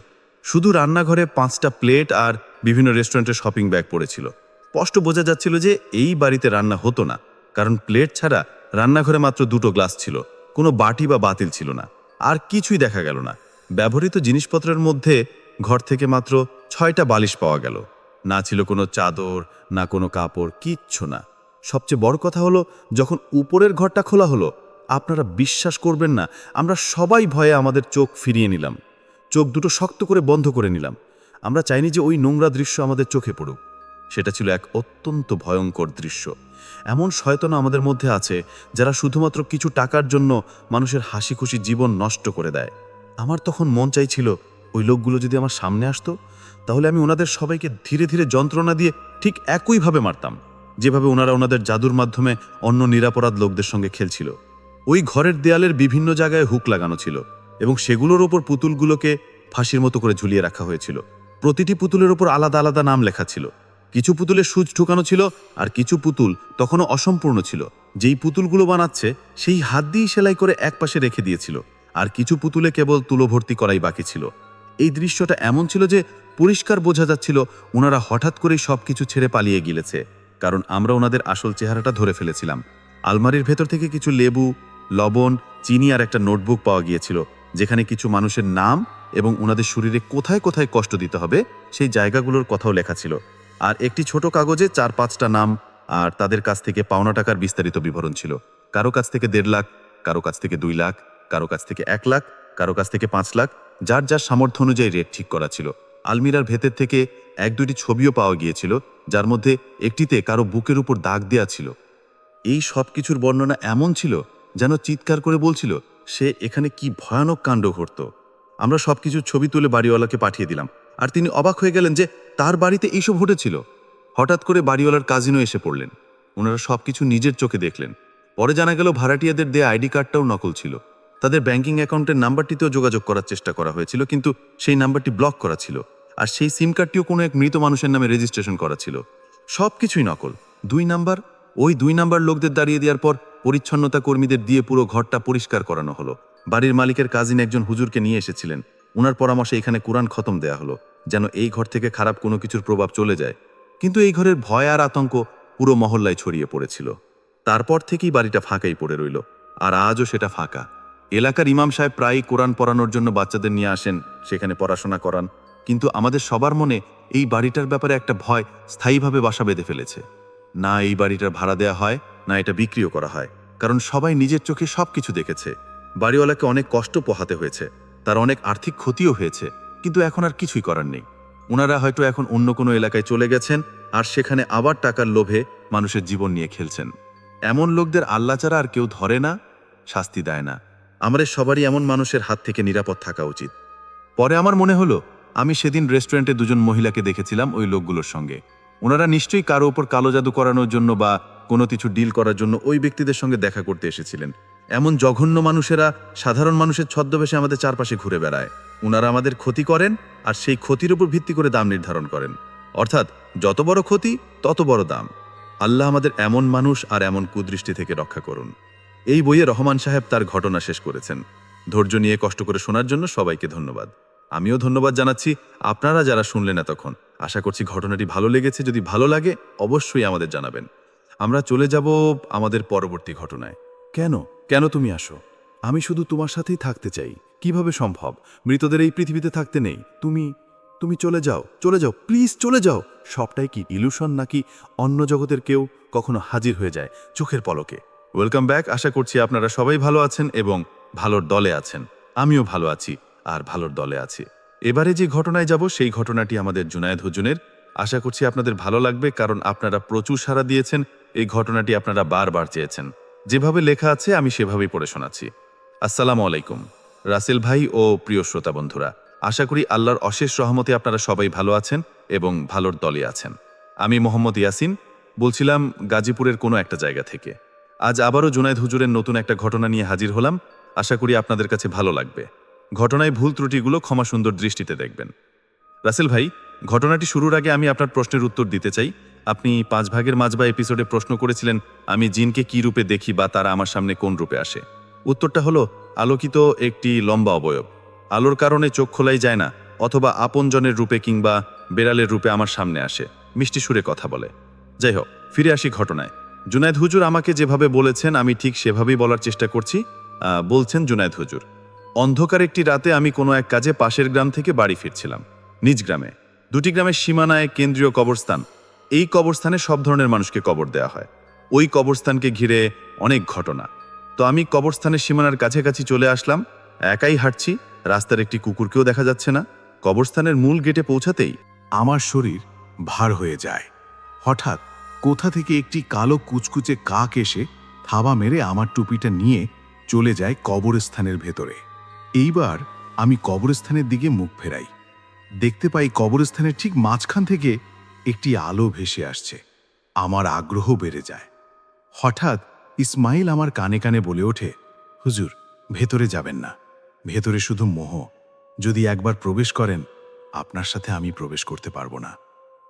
শুধু রান্নাঘরে 5টা প্লেট আর বিভিন্ন রেস্টুরেন্টের শপিং ব্যাগ পড়েছিল। স্পষ্ট বোঝা যাচ্ছিল যে এই বাড়িতে রান্না হতো না, কারণ প্লেট ছাড়া রান্নাঘরে মাত্র 2টো গ্লাস ছিল। কোনো বাটি বা বাতিল ছিল না, আর কিছুই দেখা গেল না। ব্যবহৃত জিনিসপত্রের মধ্যে ঘর থেকে মাত্র 6টা বালিশ পাওয়া গেল। না ছিল কোনো চাদর, না কোনো কাপড়, কিচ্ছু না। সবচেয়ে বড় কথা হলো, যখন উপরের ঘরটা খোলা হলো, আপনারা বিশ্বাস করবেন না, আমরা সবাই ভয়ে আমাদের চোখ ফিরিয়ে নিলাম। চোখ দুটো শক্ত করে বন্ধ করে নিলাম। আমরা চাইনি যে ওই নোংরা দৃশ্য আমাদের চোখে পড়ুক। সেটা ছিল এক অত্যন্ত ভয়ঙ্কর দৃশ্য। এমন শয়তান আমাদের মধ্যে আছে যারা শুধুমাত্র কিছু টাকার জন্য মানুষের হাসি খুশি জীবন নষ্ট করে দেয়। আমার তখন মন চাইছিল ওই লোকগুলো যদি আমার সামনে আসতো, তাহলে আমি ওনাদের সবাইকে ধীরে ধীরে যন্ত্রণা দিয়ে ঠিক একইভাবে মারতাম, যেভাবে ওনারা ওনাদের জাদুর মাধ্যমে অন্য নিরাপরাধ লোকদের সঙ্গে খেলছিল। ওই ঘরের দেয়ালের বিভিন্ন জায়গায় হুক লাগানো ছিল এবং সেগুলোর ওপর পুতুলগুলোকে ফাঁসির মতো করে ঝুলিয়ে রাখা হয়েছিল। প্রতিটি পুতুলের উপর আলাদা আলাদা নাম লেখা ছিল। কিছু পুতুলে সূচ ঢুকানো ছিল, আর কিছু পুতুল তখনও অসম্পূর্ণ ছিল। যেই পুতুলগুলো বানাচ্ছে সেই হাত দিয়েই সেলাই করে একপাশে রেখে দিয়েছিল, আর কিছু পুতুলে কেবল তুলো ভর্তি করাই বাকি ছিল। এই দৃশ্যটা এমন ছিল যে পরিষ্কার বোঝা যাচ্ছিল ওনারা হঠাৎ করেই সবকিছু ছেড়ে পালিয়ে গিয়েছে, কারণ আমরা ওনাদের আসল চেহারাটা ধরে ফেলেছিলাম। আলমারির ভেতর থেকে কিছু লেবু, লবণ, চিনি আর একটা নোটবুক পাওয়া গিয়েছিল, যেখানে কিছু মানুষের নাম এবং ওনাদের শরীরে কোথায় কোথায় কষ্ট দিতে হবে সেই জায়গাগুলোর কথাও লেখা ছিল। আর একটি ছোট কাগজে 4-5টা নাম আর তাদের কাছ থেকে পাওনা টাকার বিস্তারিত বিবরণ ছিল। কারো কাছ থেকে 1.5 লাখ, কারো কাছ থেকে 2 লাখ, কারো কাছ থেকে 1 লাখ, কারো কাছ থেকে 5 লাখ, যার যার সামর্থ্য অনুযায়ী রেট ঠিক করা ছিল। আলমিরার ভেতর থেকে 1-2টি ছবিও পাওয়া গিয়েছিল, যার মধ্যে একটিতে কারো বুকের উপর দাগ দেওয়া ছিল। এই সব কিছুর বর্ণনা এমন ছিল যেন চিৎকার করে বলছিল সে এখানে কি ভয়ানক কাণ্ড ঘটত। আমরা সবকিছু ছবি তুলে বাড়িওয়ালাকে পাঠিয়ে দিলাম, আর তিনি অবাক হয়ে গেলেন যে তার বাড়িতে এইসব ঘটেছিল। হঠাৎ করে বাড়িওয়ালার কাজিনও এসে পড়লেন। ওনারা সবকিছু নিজের চোখে দেখলেন। পরে জানা গেল ভাড়াটিয়াদের দেয়া আইডি কার্ডটাও নকল ছিল। তাদের ব্যাংকিং অ্যাকাউন্টের নাম্বারটিতেও যোগাযোগ করার চেষ্টা করা হয়েছিল, কিন্তু সেই নাম্বারটি ব্লক করা ছিল, আর সেই সিম কার্ডটিও কোনো এক মৃত মানুষের নামে রেজিস্ট্রেশন করা ছিল। সবকিছুই নকল। 2 নাম্বার, ওই 2 নাম্বার লোকদের দাঁড়িয়ে দেওয়ার পর পরিচ্ছন্নতা কর্মীদের দিয়ে পুরো ঘরটা পরিষ্কার করানো হলো। বাড়ির মালিকের কাজিন একজন হুজুরকে নিয়ে এসেছিলেন। ওনার পরামর্শে এখানে কুরআন খতম দেয়া হলো, যেন এই ঘর থেকে খারাপ কোনো কিছুর প্রভাব চলে যায়। কিন্তু এই ঘরের ভয় আর আতঙ্ক পুরো মহল্লায় ছড়িয়ে পড়েছিল। তারপর থেকেই বাড়িটা ফাঁকাই পড়ে রইল, আর আজও সেটা ফাঁকা। এলাকার ইমাম সাহেব প্রায়ই কোরআন পড়ানোর জন্য বাচ্চাদের নিয়ে আসেন, সেখানে পড়াশোনা করান, কিন্তু আমাদের সবার মনে এই বাড়িটার ব্যাপারে একটা ভয় স্থায়ীভাবে বাসা বেঁধে ফেলেছে। না এই বাড়িটার ভাড়া দেয়া হয়, না এটা বিক্রিও করা হয়, কারণ সবাই নিজের চোখে সবকিছু দেখেছে। বাড়িওয়ালাকে অনেক কষ্ট পোহাতে হয়েছে, তার অনেক আর্থিক ক্ষতিও হয়েছে, কিন্তু এখন আর কিছুই করার নেই। ওনারা হয়তো এখন অন্য কোনো এলাকায় চলে গেছেন, আর সেখানে আবার টাকার লোভে মানুষের জীবন নিয়ে খেলছেন। এমন লোকদের আল্লাহ ছাড়া আর কেউ ধরে না, শাস্তি দেয় না। আমাদের সবারই এমন মানুষের হাত থেকে নিরাপদ থাকা উচিত। পরে আমার মনে হলো আমি সেদিন রেস্টুরেন্টে 2জন মহিলাকে দেখেছিলাম ওই লোকগুলোর সঙ্গে। ওনারা নিশ্চয়ই কারো ওপর কালো জাদু করানোর জন্য বা কোনো কিছু ডিল করার জন্য ওই ব্যক্তিদের সঙ্গে দেখা করতে এসেছিলেন। এমন জঘন্য মানুষেরা সাধারণ মানুষের ছদ্মবেশে আমাদের চারপাশে ঘুরে বেড়ায়। ওনারা আমাদের ক্ষতি করেন, আর সেই ক্ষতির উপর ভিত্তি করে দাম নির্ধারণ করেন, অর্থাৎ যত বড় ক্ষতি তত বড় দাম। আল্লাহ আমাদের এমন মানুষ আর এমন কুদৃষ্টি থেকে রক্ষা করুন। এই বইয়ে রহমান সাহেব তার ঘটনা শেষ করেছেন। ধৈর্য নিয়ে কষ্ট করে শোনার জন্য সবাইকে ধন্যবাদ। আমিও ধন্যবাদ জানাচ্ছি আপনারা যারা শুনলেন এতক্ষণ। আশা করছি ঘটনাটি ভালো লেগেছে। যদি ভালো লাগে অবশ্যই আমাদের জানাবেন। আমরা চলে যাব আমাদের পরবর্তী ঘটনায়। কেন কেন তুমি আসো? আমি শুধু তোমার সাথেই থাকতে চাই। কিভাবে সম্ভব? মৃতদের এই পৃথিবীতে থাকতে নেই। তুমি চলে যাও, চলে যাও, প্লিজ চলে যাও। সবটাই কি ইলুশন, নাকি অন্য জগতের কেউ কখনো হাজির হয়ে যায় চোখের পলকে? Welcome back. আশা করছি আপনারা সবাই ভালো আছেন এবং ভালোর দলে আছেন। আমিও ভালো আছি আর ভালোর দলে আছি। এবারে যে ঘটনায় যাব সেই ঘটনাটি আমাদের জুনায়েদ হুজুরের। আশা করছি আপনাদের ভালো লাগবে, কারণ আপনারা প্রচুর সাড়া দিয়েছেন। এই ঘটনাটি আপনারা বারবার চেয়েছেন। যেভাবে লেখা আছে আমি সেভাবেই পড়ে শোনাচ্ছি। আসসালামু আলাইকুম রাসেল ভাই ও প্রিয় শ্রোতা বন্ধুরা। আশা করি আল্লাহর অশেষ রহমতে আপনারা সবাই ভালো আছেন এবং ভালোর দলে আছেন। আমি মোহাম্মদ ইয়াসিন বলছিলাম গাজীপুরের কোনো একটা জায়গা থেকে। আজ আবারও জুনায়েদ হুজুরের নতুন একটা ঘটনা নিয়ে হাজির হলাম। আশা করি আপনাদের কাছে ভালো লাগবে। ঘটনায় ভুল ত্রুটিগুলো ক্ষমা সুন্দর দৃষ্টিতে দেখবেন। রাসেল ভাই, ঘটনাটি শুরুর আগে আমি আপনার প্রশ্নের উত্তর দিতে চাই। আপনি 5 ভাগের মাঝ বা এপিসোডে প্রশ্ন করেছিলেন আমি জিনকে কি রূপে দেখি বা তারা আমার সামনে কোন রূপে আসে। উত্তরটা হলো আলোকিত একটি লম্বা অবয়ব। আলোর কারণে চোখ খোলাই যায় না, অথবা আপনজনের রূপে কিংবা বেড়ালের রূপে আমার সামনে আসে, মিষ্টি সুরে কথা বলে। যাই হোক, ফিরে আসি ঘটনায়। জুনায়েদ হুজুর আমাকে যেভাবে বলেছেন আমি ঠিক সেভাবেই বলার চেষ্টা করছি। বলছেন জুনায়েদ হুজুর, অন্ধকার একটি রাতে আমি কোনো এক কাজে পাশের গ্রাম থেকে বাড়ি ফিরছিলাম। নিজ গ্রামে 2টি গ্রামের সীমানায় কেন্দ্রীয় কবরস্থান। এই কবরস্থানে সব ধরনের মানুষকে কবর দেওয়া হয়। ওই কবরস্থানকে ঘিরে অনেক ঘটনা। তো আমি কবরস্থানের সীমানার কাছাকাছি চলে আসলাম। একাই হাঁটছি, রাস্তার একটি কুকুরকেও দেখা যাচ্ছে না। কবরস্থানের মূল গেটে পৌঁছাতেই আমার শরীর ভার হয়ে যায়। হঠাৎ কোথা থেকে একটি কালো কুচকুচে কাক এসে থাবা মেরে আমার টুপিটা নিয়ে চলে যায় কবরস্থানের ভেতরে। এইবার আমি কবরস্থানের দিকে মুখ ফেরাই। দেখতে পাই কবরস্থানের ঠিক মাঝখান থেকে একটি আলো ভেসে আসছে। আমার আগ্রহ বেড়ে যায়। হঠাৎ ইসমাইল আমার কানে কানে বলে ওঠে, হুজুর, ভেতরে যাবেন না, ভেতরে শুধু মোহ। যদি একবার প্রবেশ করেন, আপনার সাথে আমি প্রবেশ করতে পারবো না।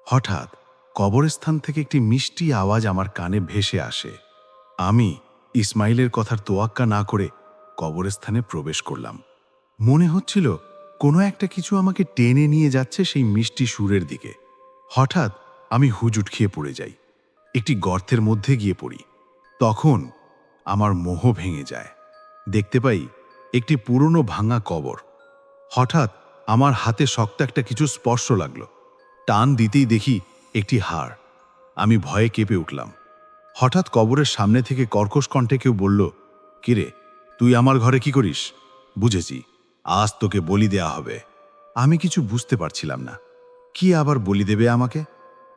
হঠাৎ কবরস্থান থেকে একটি মিষ্টি আওয়াজ আমার কানে ভেসে আসে। আমি ইসমাইলের কথার তোয়াক্কা না করে কবরস্থানে প্রবেশ করলাম। মনে হচ্ছিল কোনো একটা কিছু আমাকে টেনে নিয়ে যাচ্ছে সেই মিষ্টি সুরের দিকে। হঠাৎ আমি হুজুট খেয়ে পড়ে যাই, একটি গর্তের মধ্যে গিয়ে পড়ি। তখন আমার মোহ ভেঙে যায়। দেখতে পাই একটি পুরনো ভাঙা কবর। হঠাৎ আমার হাতে শক্ত একটা কিছু স্পর্শ লাগলো। টান দিতেই দেখি একটি হাড়। আমি ভয়ে কেঁপে উঠলাম। হঠাৎ কবরের সামনে থেকে কর্কশ কণ্ঠে কেউ বলল, কিরে, তুই আমার ঘরে কি করিস? বুঝেছি, আজ তোকে বলি দেয়া হবে। আমি কিছু বুঝতে পারছিলাম না। কি আবার বলি দেবে আমাকে?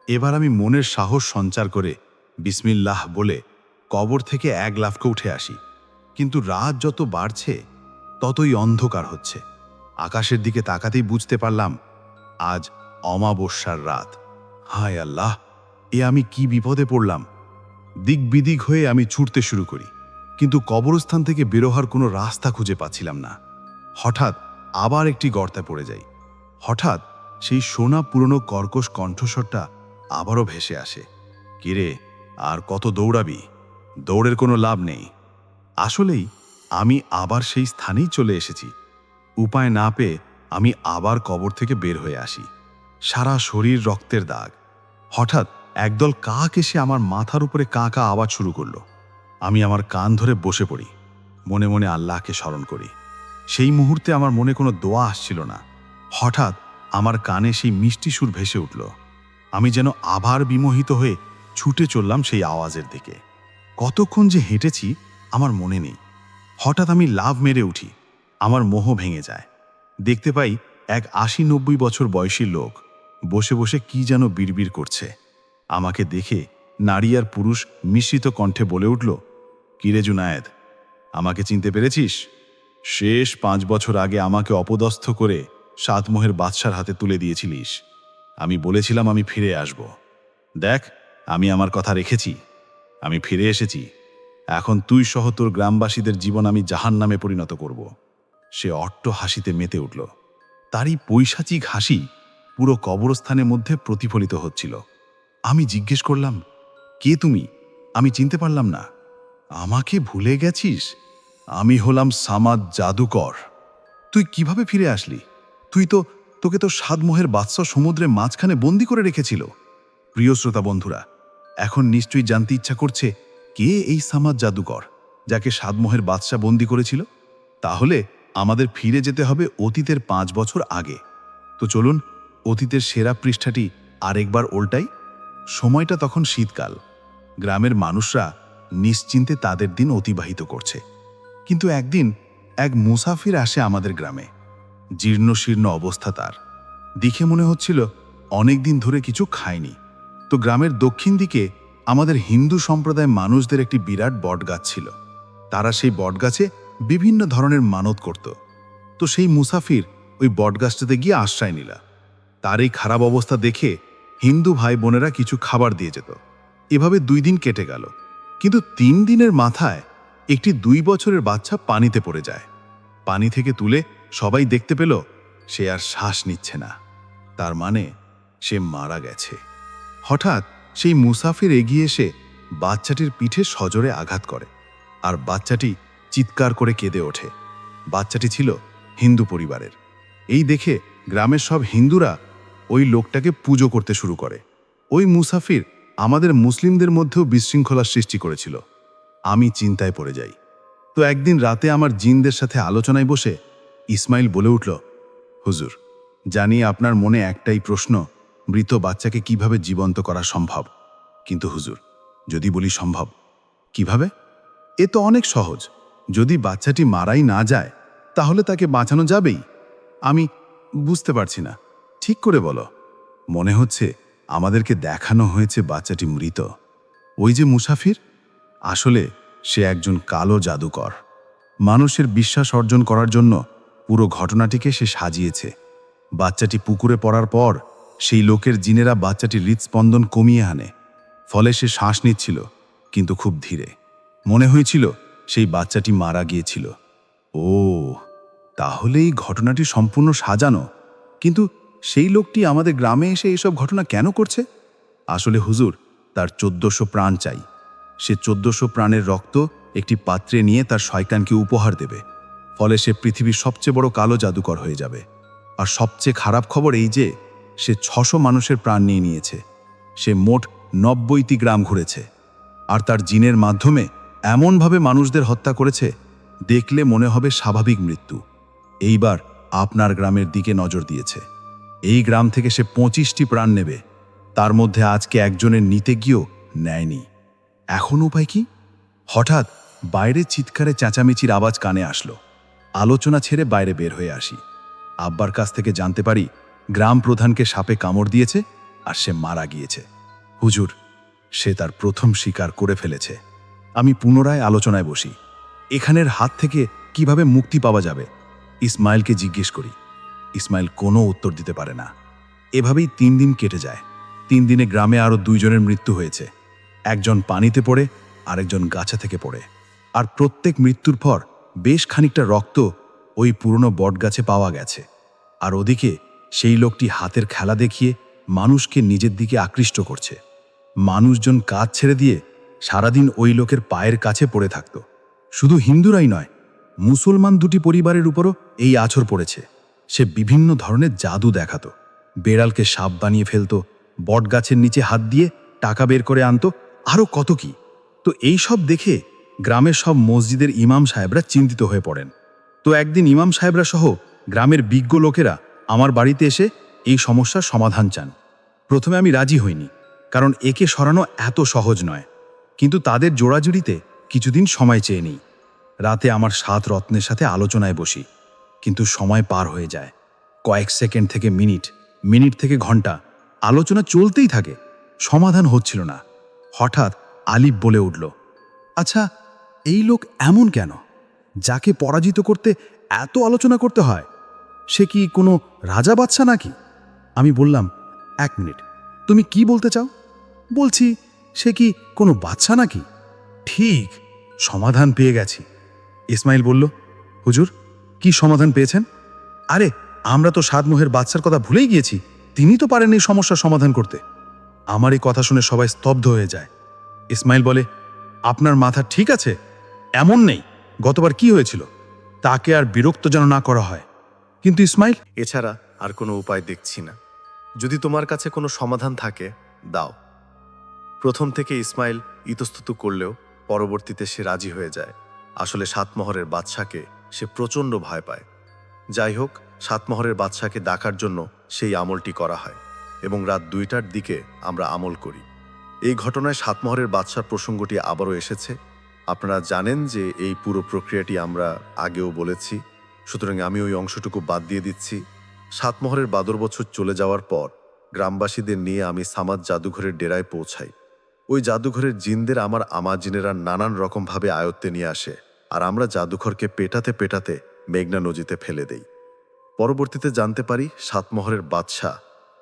এবার আমি মনের সাহস সঞ্চার করে বিসমিল্লাহ বলে কবর থেকে এক লাফকে উঠে আসি। কিন্তু রাত যত বাড়ছে ততই অন্ধকার হচ্ছে। আকাশের দিকে তাকাতেই বুঝতে পারলাম আজ অমাবস্যার রাত। হায় আল্লাহ, এ আমি কি বিপদে পড়লাম! দিক বিদিক হয়ে আমি ছুটতে শুরু করি, কিন্তু কবরস্থান থেকে বেরোহার কোনো রাস্তা খুঁজে পাচ্ছিলাম না। হঠাৎ আবার একটি গর্তে পড়ে যাই। হঠাৎ সেই সোনা পুরনো কর্কশ কণ্ঠস্বরটা আবারও ভেসে আসে, কিরে, আর কত দৌড়াবি? দৌড়ের কোনো লাভ নেই। আসলেই আমি আবার সেই স্থানেই চলে এসেছি। উপায় না পেয়ে আমি আবার কবর থেকে বের হয়ে আসি। সারা শরীর রক্তের দাগ। হঠাৎ একদল কাক এসে আমার মাথার উপরে কা কা আওয়াজ শুরু করলো। আমি আমার কান ধরে বসে পড়ি, মনে মনে আল্লাহকে স্মরণ করি। সেই মুহূর্তে আমার মনে কোনো দোয়া আসছিল না। হঠাৎ আমার কানে সেই মিষ্টি সুর ভেসে উঠল। আমি যেন আবার বিমোহিত হয়ে ছুটে চললাম সেই আওয়াজের দিকে। কতক্ষণ যে হেঁটেছি আমার মনে নেই। হঠাৎ আমি লাফ মেরে উঠি, আমার মোহ ভেঙে যায়। দেখতে পাই এক ৮০-৯০ বছর বয়সী লোক বসে বসে কি যেন বিড়বিড় করছে। আমাকে দেখে নারী আর পুরুষ মিশ্রিত কণ্ঠে বলে উঠল, কিরে জুনায়েদ, আমাকে চিনতে পেরেছিস? শেষ ৫ বছর আগে আমাকে অপদস্থ করে সাতমোহের বাদশার হাতে তুলে দিয়েছিলিস। আমি বলেছিলাম আমি ফিরে আসব। দেখ, আমি আমার কথা রেখেছি। আমি ফিরে এসেছি। এখন তুই সহ তোর গ্রামবাসীদের জীবন আমি জাহান্নামে পরিণত করব। সে অট্ট হাসিতে মেতে উঠল। তারই পৈশাচিক হাসি পুরো কবরস্থানের মধ্যে প্রতিফলিত হচ্ছিল। আমি জিজ্ঞেস করলাম, কে তুমি? আমি চিনতে পারলাম না। আমাকে ভুলে গেছিস? আমি হলাম সামাদ জাদুকর। তুই কিভাবে ফিরে আসলি? তোকে তো সাতমোহের বাদশা সমুদ্রের মাঝখানে বন্দি করে রেখেছিল। প্রিয় শ্রোতা বন্ধুরা, এখন নিশ্চয়ই জানতে ইচ্ছা করছে কে এই সামাদ জাদুকর যাকে সাতমোহের বাদশা বন্দি করেছিল? তাহলে আমাদের ফিরে যেতে হবে অতীতের ৫ বছর আগে। তো চলুন অতীতের সেরা পৃষ্ঠাটি আরেকবার উল্টাই। সময়টা তখন শীতকাল। গ্রামের মানুষরা নিশ্চিন্তে তাদের দিন অতিবাহিত করছে। কিন্তু একদিন এক মুসাফির আসে আমাদের গ্রামে। জীর্ণশীর্ণ অবস্থা তার। দেখে মনে হচ্ছিল অনেক দিন ধরে কিছু খায়নি। তো গ্রামের দক্ষিণ দিকে আমাদের হিন্দু সম্প্রদায়ের মানুষদের একটি বিরাট বটগাছ ছিল। তারা সেই বটগাছে বিভিন্ন ধরনের মানত করত। তো সেই মুসাফির ওই বটগাছটাতে গিয়ে আশ্রয় নিল। তার এই খারাপ অবস্থা দেখে হিন্দু ভাই বোনেরা কিছু খাবার দিয়ে যেত। এভাবে ২ দিন কেটে গেল। কিন্তু ৩ দিনের মাথায় একটি ২ বছরের বাচ্চা পানিতে পড়ে যায়। পানি থেকে তুলে সবাই দেখতে পেল সে আর শ্বাস নিচ্ছে না। তার মানে সে মারা গেছে। হঠাৎ সেই মুসাফির এগিয়ে এসে বাচ্চাটির পিঠে সজোরে আঘাত করে, আর বাচ্চাটি চিৎকার করে কেঁদে ওঠে। বাচ্চাটি ছিল হিন্দু পরিবারের। এই দেখে গ্রামের সব হিন্দুরা ওই লোকটাকে পুজো করতে শুরু করে। ওই মুসাফির আমাদের মুসলিমদের মধ্যেও বিশৃঙ্খলার সৃষ্টি করেছিল। আমি চিন্তায় পড়ে যাই। তো একদিন রাতে আমার জিনদের সাথে আলোচনায় বসে ইসমাইল বলে উঠল, হুজুর, জানি আপনার মনে একটাই প্রশ্ন, মৃত বাচ্চাকে কিভাবে জীবন্ত করা সম্ভব। কিন্তু হুজুর, যদি বলি সম্ভব, কিভাবে? এ তো অনেক সহজ। যদি বাচ্চাটি মারাই না যায় তাহলে তাকে বাঁচানো যাবেই। আমি বুঝতে পারছি না, ঠিক করে বলো। মনে হচ্ছে আমাদেরকে দেখানো হয়েছে বাচ্চাটি মৃত। ওই যে মুসাফির, আসলে সে একজন কালো জাদুকর। মানুষের বিশ্বাস অর্জন করার জন্য পুরো ঘটনাটিকে সে সাজিয়েছে। বাচ্চাটি পুকুরে পড়ার পর সেই লোকের জিনেরা বাচ্চাটির হৃদস্পন্দন কমিয়ে আনে। ফলে সে শ্বাস নিচ্ছিল, কিন্তু খুব ধীরে। মনে হয়েছিল সেই বাচ্চাটি মারা গিয়েছিল। ও, তাহলে এই ঘটনাটি সম্পূর্ণ সাজানো। কিন্তু সেই লোকটি আমাদের গ্রামে এসে এইসব ঘটনা কেন করছে? আসলে হুজুর, তার 1400 প্রাণ চাই। সে 1400 প্রাণের রক্ত একটি পাত্রে নিয়ে তার শয়তানকে উপহার দেবে। ফলে সে পৃথিবীর সবচেয়ে বড় কালো জাদুকর হয়ে যাবে। আর সবচেয়ে খারাপ খবর এই যে সে 600 মানুষের প্রাণ নিয়ে নিয়েছে। সে মোট 90টি গ্রাম ঘুরেছে আর তার জিনের মাধ্যমে এমনভাবে মানুষদের হত্যা করেছে, দেখলে মনে হবে স্বাভাবিক মৃত্যু। এইবার আপনার গ্রামের দিকে নজর দিয়েছে। এই গ্রাম থেকে সে 25টি প্রাণ নেবে। তার মধ্যে আজকে একজনের নিতে গিয়েও নেয়নি। এখন উপায় কি? হঠাৎ বাইরে চিৎকারে চেঁচামেচির আওয়াজ কানে আসলো। আলোচনা ছেড়ে বাইরে বের হয়ে আসি। আব্বার কাছ থেকে জানতে পারি গ্রাম প্রধানকে সাপে কামড় দিয়েছে আর সে মারা গিয়েছে। হুজুর, সে তার প্রথম শিকার করে ফেলেছে। আমি পুনরায় আলোচনায় বসি। এখানের হাত থেকে কিভাবে মুক্তি পাওয়া যাবে? ইসমাইলকে জিজ্ঞেস করি। ইসমাইল কোনো উত্তর দিতে পারে না। এভাবেই 3 দিন কেটে যায়। 3 দিনে গ্রামে আরও 2 জনের মৃত্যু হয়েছে। একজন পানিতে পড়ে, আরেকজন গাছা থেকে পড়ে। আর প্রত্যেক মৃত্যুর পর বেশ খানিকটা রক্ত ওই পুরনো বটগাছে পাওয়া গেছে। আর ওদিকে সেই লোকটি হাতের খেলা দেখিয়ে মানুষকে নিজের দিকে আকৃষ্ট করছে। মানুষজন কাজ ছেড়ে দিয়ে সারাদিন ওই লোকের পায়ের কাছে পড়ে থাকত। শুধু হিন্দুরাই নয়, মুসলমান 2টি পরিবারের উপরও এই আছর পড়েছে। সে বিভিন্ন ধরনের জাদু দেখাতো। বেড়ালকে সাপ বানিয়ে ফেলতো, বটগাছের নিচে হাত দিয়ে টাকা বের করে আনতো, আরও কত কি। তো এই সব দেখে গ্রামের সব মসজিদের ইমাম সাহেবরা চিন্তিত হয়ে পড়েন। তো একদিন ইমাম সাহেবরা সহ গ্রামের বিজ্ঞ লোকেরা আমার বাড়িতে এসে এই সমস্যার সমাধান চান। প্রথমে আমি রাজি হইনি, কারণ একে সরানো এত সহজ নয়। কিন্তু তাদের জোড়াজুড়িতে কিছুদিন সময় চেয়ে নিই। রাতে আমার 7 রত্নের সাথে আলোচনায় বসি। কিন্তু সময় পার হয়ে যায়। কয়েক সেকেন্ড থেকে মিনিট, মিনিট থেকে ঘন্টা, আলোচনা চলতেই থাকে। সমাধান হচ্ছিল না। হঠাৎ আলিফ বলে উঠল, আচ্ছা, এই লোক এমন কেন? যাকে পরাজিত করতে এত আলোচনা করতে হয়? সে কি কোনো রাজা বাদশা নাকি? আমি বললাম, 1 মিনিট, তুমি কি বলতে চাও? বলছি, সে কি কোনো বাদশা নাকি? ঠিক, সমাধান পেয়ে গেছি। ইসমাইল বলল, হুজুর, কি সমাধান পেয়েছেন? আরে, আমরা তো সাতমোহের বাদশার কথা ভুলেই গিয়েছি। তিনি তো পারেন এই সমস্যার সমাধান করতে। আমার এই কথা শুনে সবাই স্তব্ধ হয়ে যায়। ইসমাইল বলে, আপনার মাথা ঠিক আছে? এমন নেই গতবার কি হয়েছিল, তাকে আর বিরক্ত যেন না করা হয়। কিন্তু ইসমাইল, এছাড়া আর কোনো উপায় দেখছি না। যদি তোমার কাছে কোনো সমাধান থাকে দাও। প্রথম থেকে ইসমাইল ইতস্তত করলেও পরবর্তীতে সে রাজি হয়ে যায়। আসলে সাতমহরের বাদশাকে সে প্রচণ্ড ভয় পায়। যাই হোক, সাতমহরের বাদশাকে ডাকার জন্য সেই আমলটি করা হয় এবং রাত 2টার দিকে আমরা আমল করি। এই ঘটনায় সাতমহরের বাদশার প্রসঙ্গটি আবারও এসেছে। আপনারা জানেন যে এই পুরো প্রক্রিয়াটি আমরা আগেও বলেছি, সুতরাং আমি ওই অংশটুকু বাদ দিয়ে দিচ্ছি। সাতমহরের বাদর বছর চলে যাওয়ার পর গ্রামবাসীদের নিয়ে আমি সামাদ জাদুঘরের ডেরায় পৌঁছাই। ওই জাদুঘরের জিনদের আমার আমাজিনেরা নানান রকমভাবে আয়ত্তে নিয়ে আসে, আর আমরা জাদুঘরকে পেটাতে পেটাতে মেঘনা নদীতে ফেলে দেই। পরবর্তীতে জানতে পারি সাতমহরের বাদশা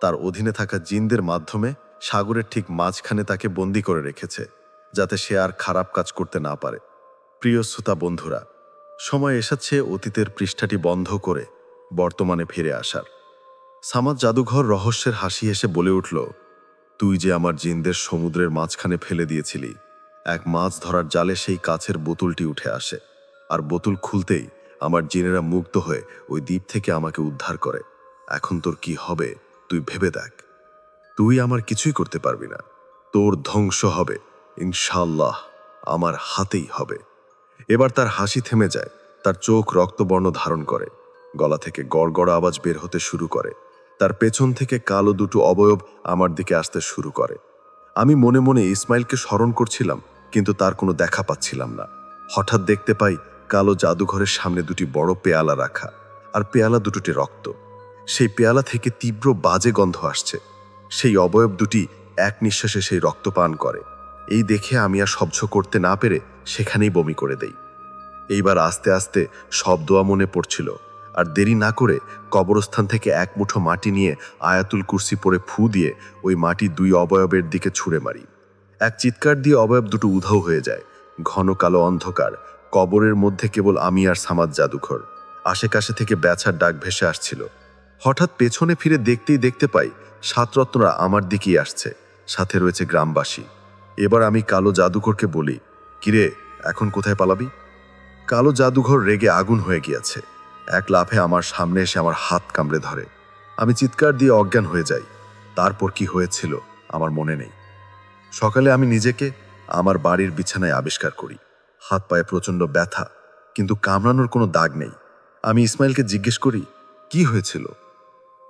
তার অধীনে থাকা জিনদের মাধ্যমে সাগরের ঠিক মাঝখানে তাকে বন্দী করে রেখেছে, যাতে সে আর খারাপ কাজ করতে না পারে। প্রিয় শ্রোতা বন্ধুরা, সময় এসেছে অতীতের পৃষ্ঠাটি বন্ধ করে বর্তমানে ফিরে আসার। সামাদ জাদুঘর রহস্যের হাসি হেসে বলে উঠল, তুই যে আমার জিনদের সমুদ্রের মাঝখানে ফেলে দিয়েছিলি, এক মাছ ধরার জালে সেই কাছের বোতলটি উঠে আসে, আর বোতল খুলতেই আমার জিনেরা মুগ্ধ হয়ে ওই দ্বীপ থেকে আমাকে উদ্ধার করে। এখন তোর কি হবে তুই ভেবে দেখ। তুই আমার কিছুই করতে পারবি না, তোর ধ্বংস হবে ইনশাআল্লাহ আমার হাতেই হবে। এবার তার হাসি থেমে যায়, তার চোখ রক্তবর্ণ ধারণ করে, গলা থেকে গড়গড় আওয়াজ বের হতে শুরু করে, তার পেছন থেকে কালো 2টো অবয়ব আমার দিকে আসতে শুরু করে। আমি মনে মনে ইসমাইলকে স্মরণ করছিলাম, কিন্তু তার কোনো দেখা পাচ্ছিলাম না। হঠাৎ দেখতে পাই কালো জাদুঘরের সামনে 2টি বড় পেয়ালা রাখা, আর পেয়ালা 2টোতে রক্ত। সেই পেয়ালা থেকে তীব্র বাজে গন্ধ আসছে। সেই অবয়ব 2টি এক নিঃশ্বাসে সেই রক্ত পান করে। এই দেখে আমি আর সহ্য করতে না পেরে সেখানেই বমি করে দেই। এইবার আস্তে আস্তে সব দোয়া মনে পড়ছিল, আর দেরি না করে কবরস্থান থেকে এক মুঠো মাটি নিয়ে আয়াতুল কুরসি পড়ে ফু দিয়ে ওই মাটি 2 অবয়বের দিকে ছুঁড়ে মারি। এক চিৎকার দিয়ে অবয়ব 2টো উধাও হয়ে যায়। ঘন কালো অন্ধকার, কবরের মধ্যে কেবল আমি আর সামাদ জাদুঘর। আশেপাশে থেকে ব্যাছার ডাক ভেসে আসছিল। হঠাৎ পেছনে ফিরে দেখতেই দেখতে পাই সাতরত্নরা আমার দিকেই আসছে, সাথে রয়েছে গ্রামবাসী। এবার আমি কালো জাদুঘরকে বলি, কিরে, এখন কোথায় পালাবি? কালো জাদুঘর রেগে আগুন হয়ে গিয়েছে। এক লাফে আমার সামনে এসে আমার হাত কামড়ে ধরে। আমি চিৎকার দিয়ে অজ্ঞান হয়ে যাই। তারপর কি হয়েছিল আমার মনে নেই। সকালে আমি নিজেকে আমার বাড়ির বিছানায় আবিষ্কার করি। হাত পায়ে প্রচণ্ড ব্যথা, কিন্তু কামড়ানোর কোনো দাগ নেই। আমি ইসমাইলকে জিজ্ঞেস করি, কি হয়েছিল?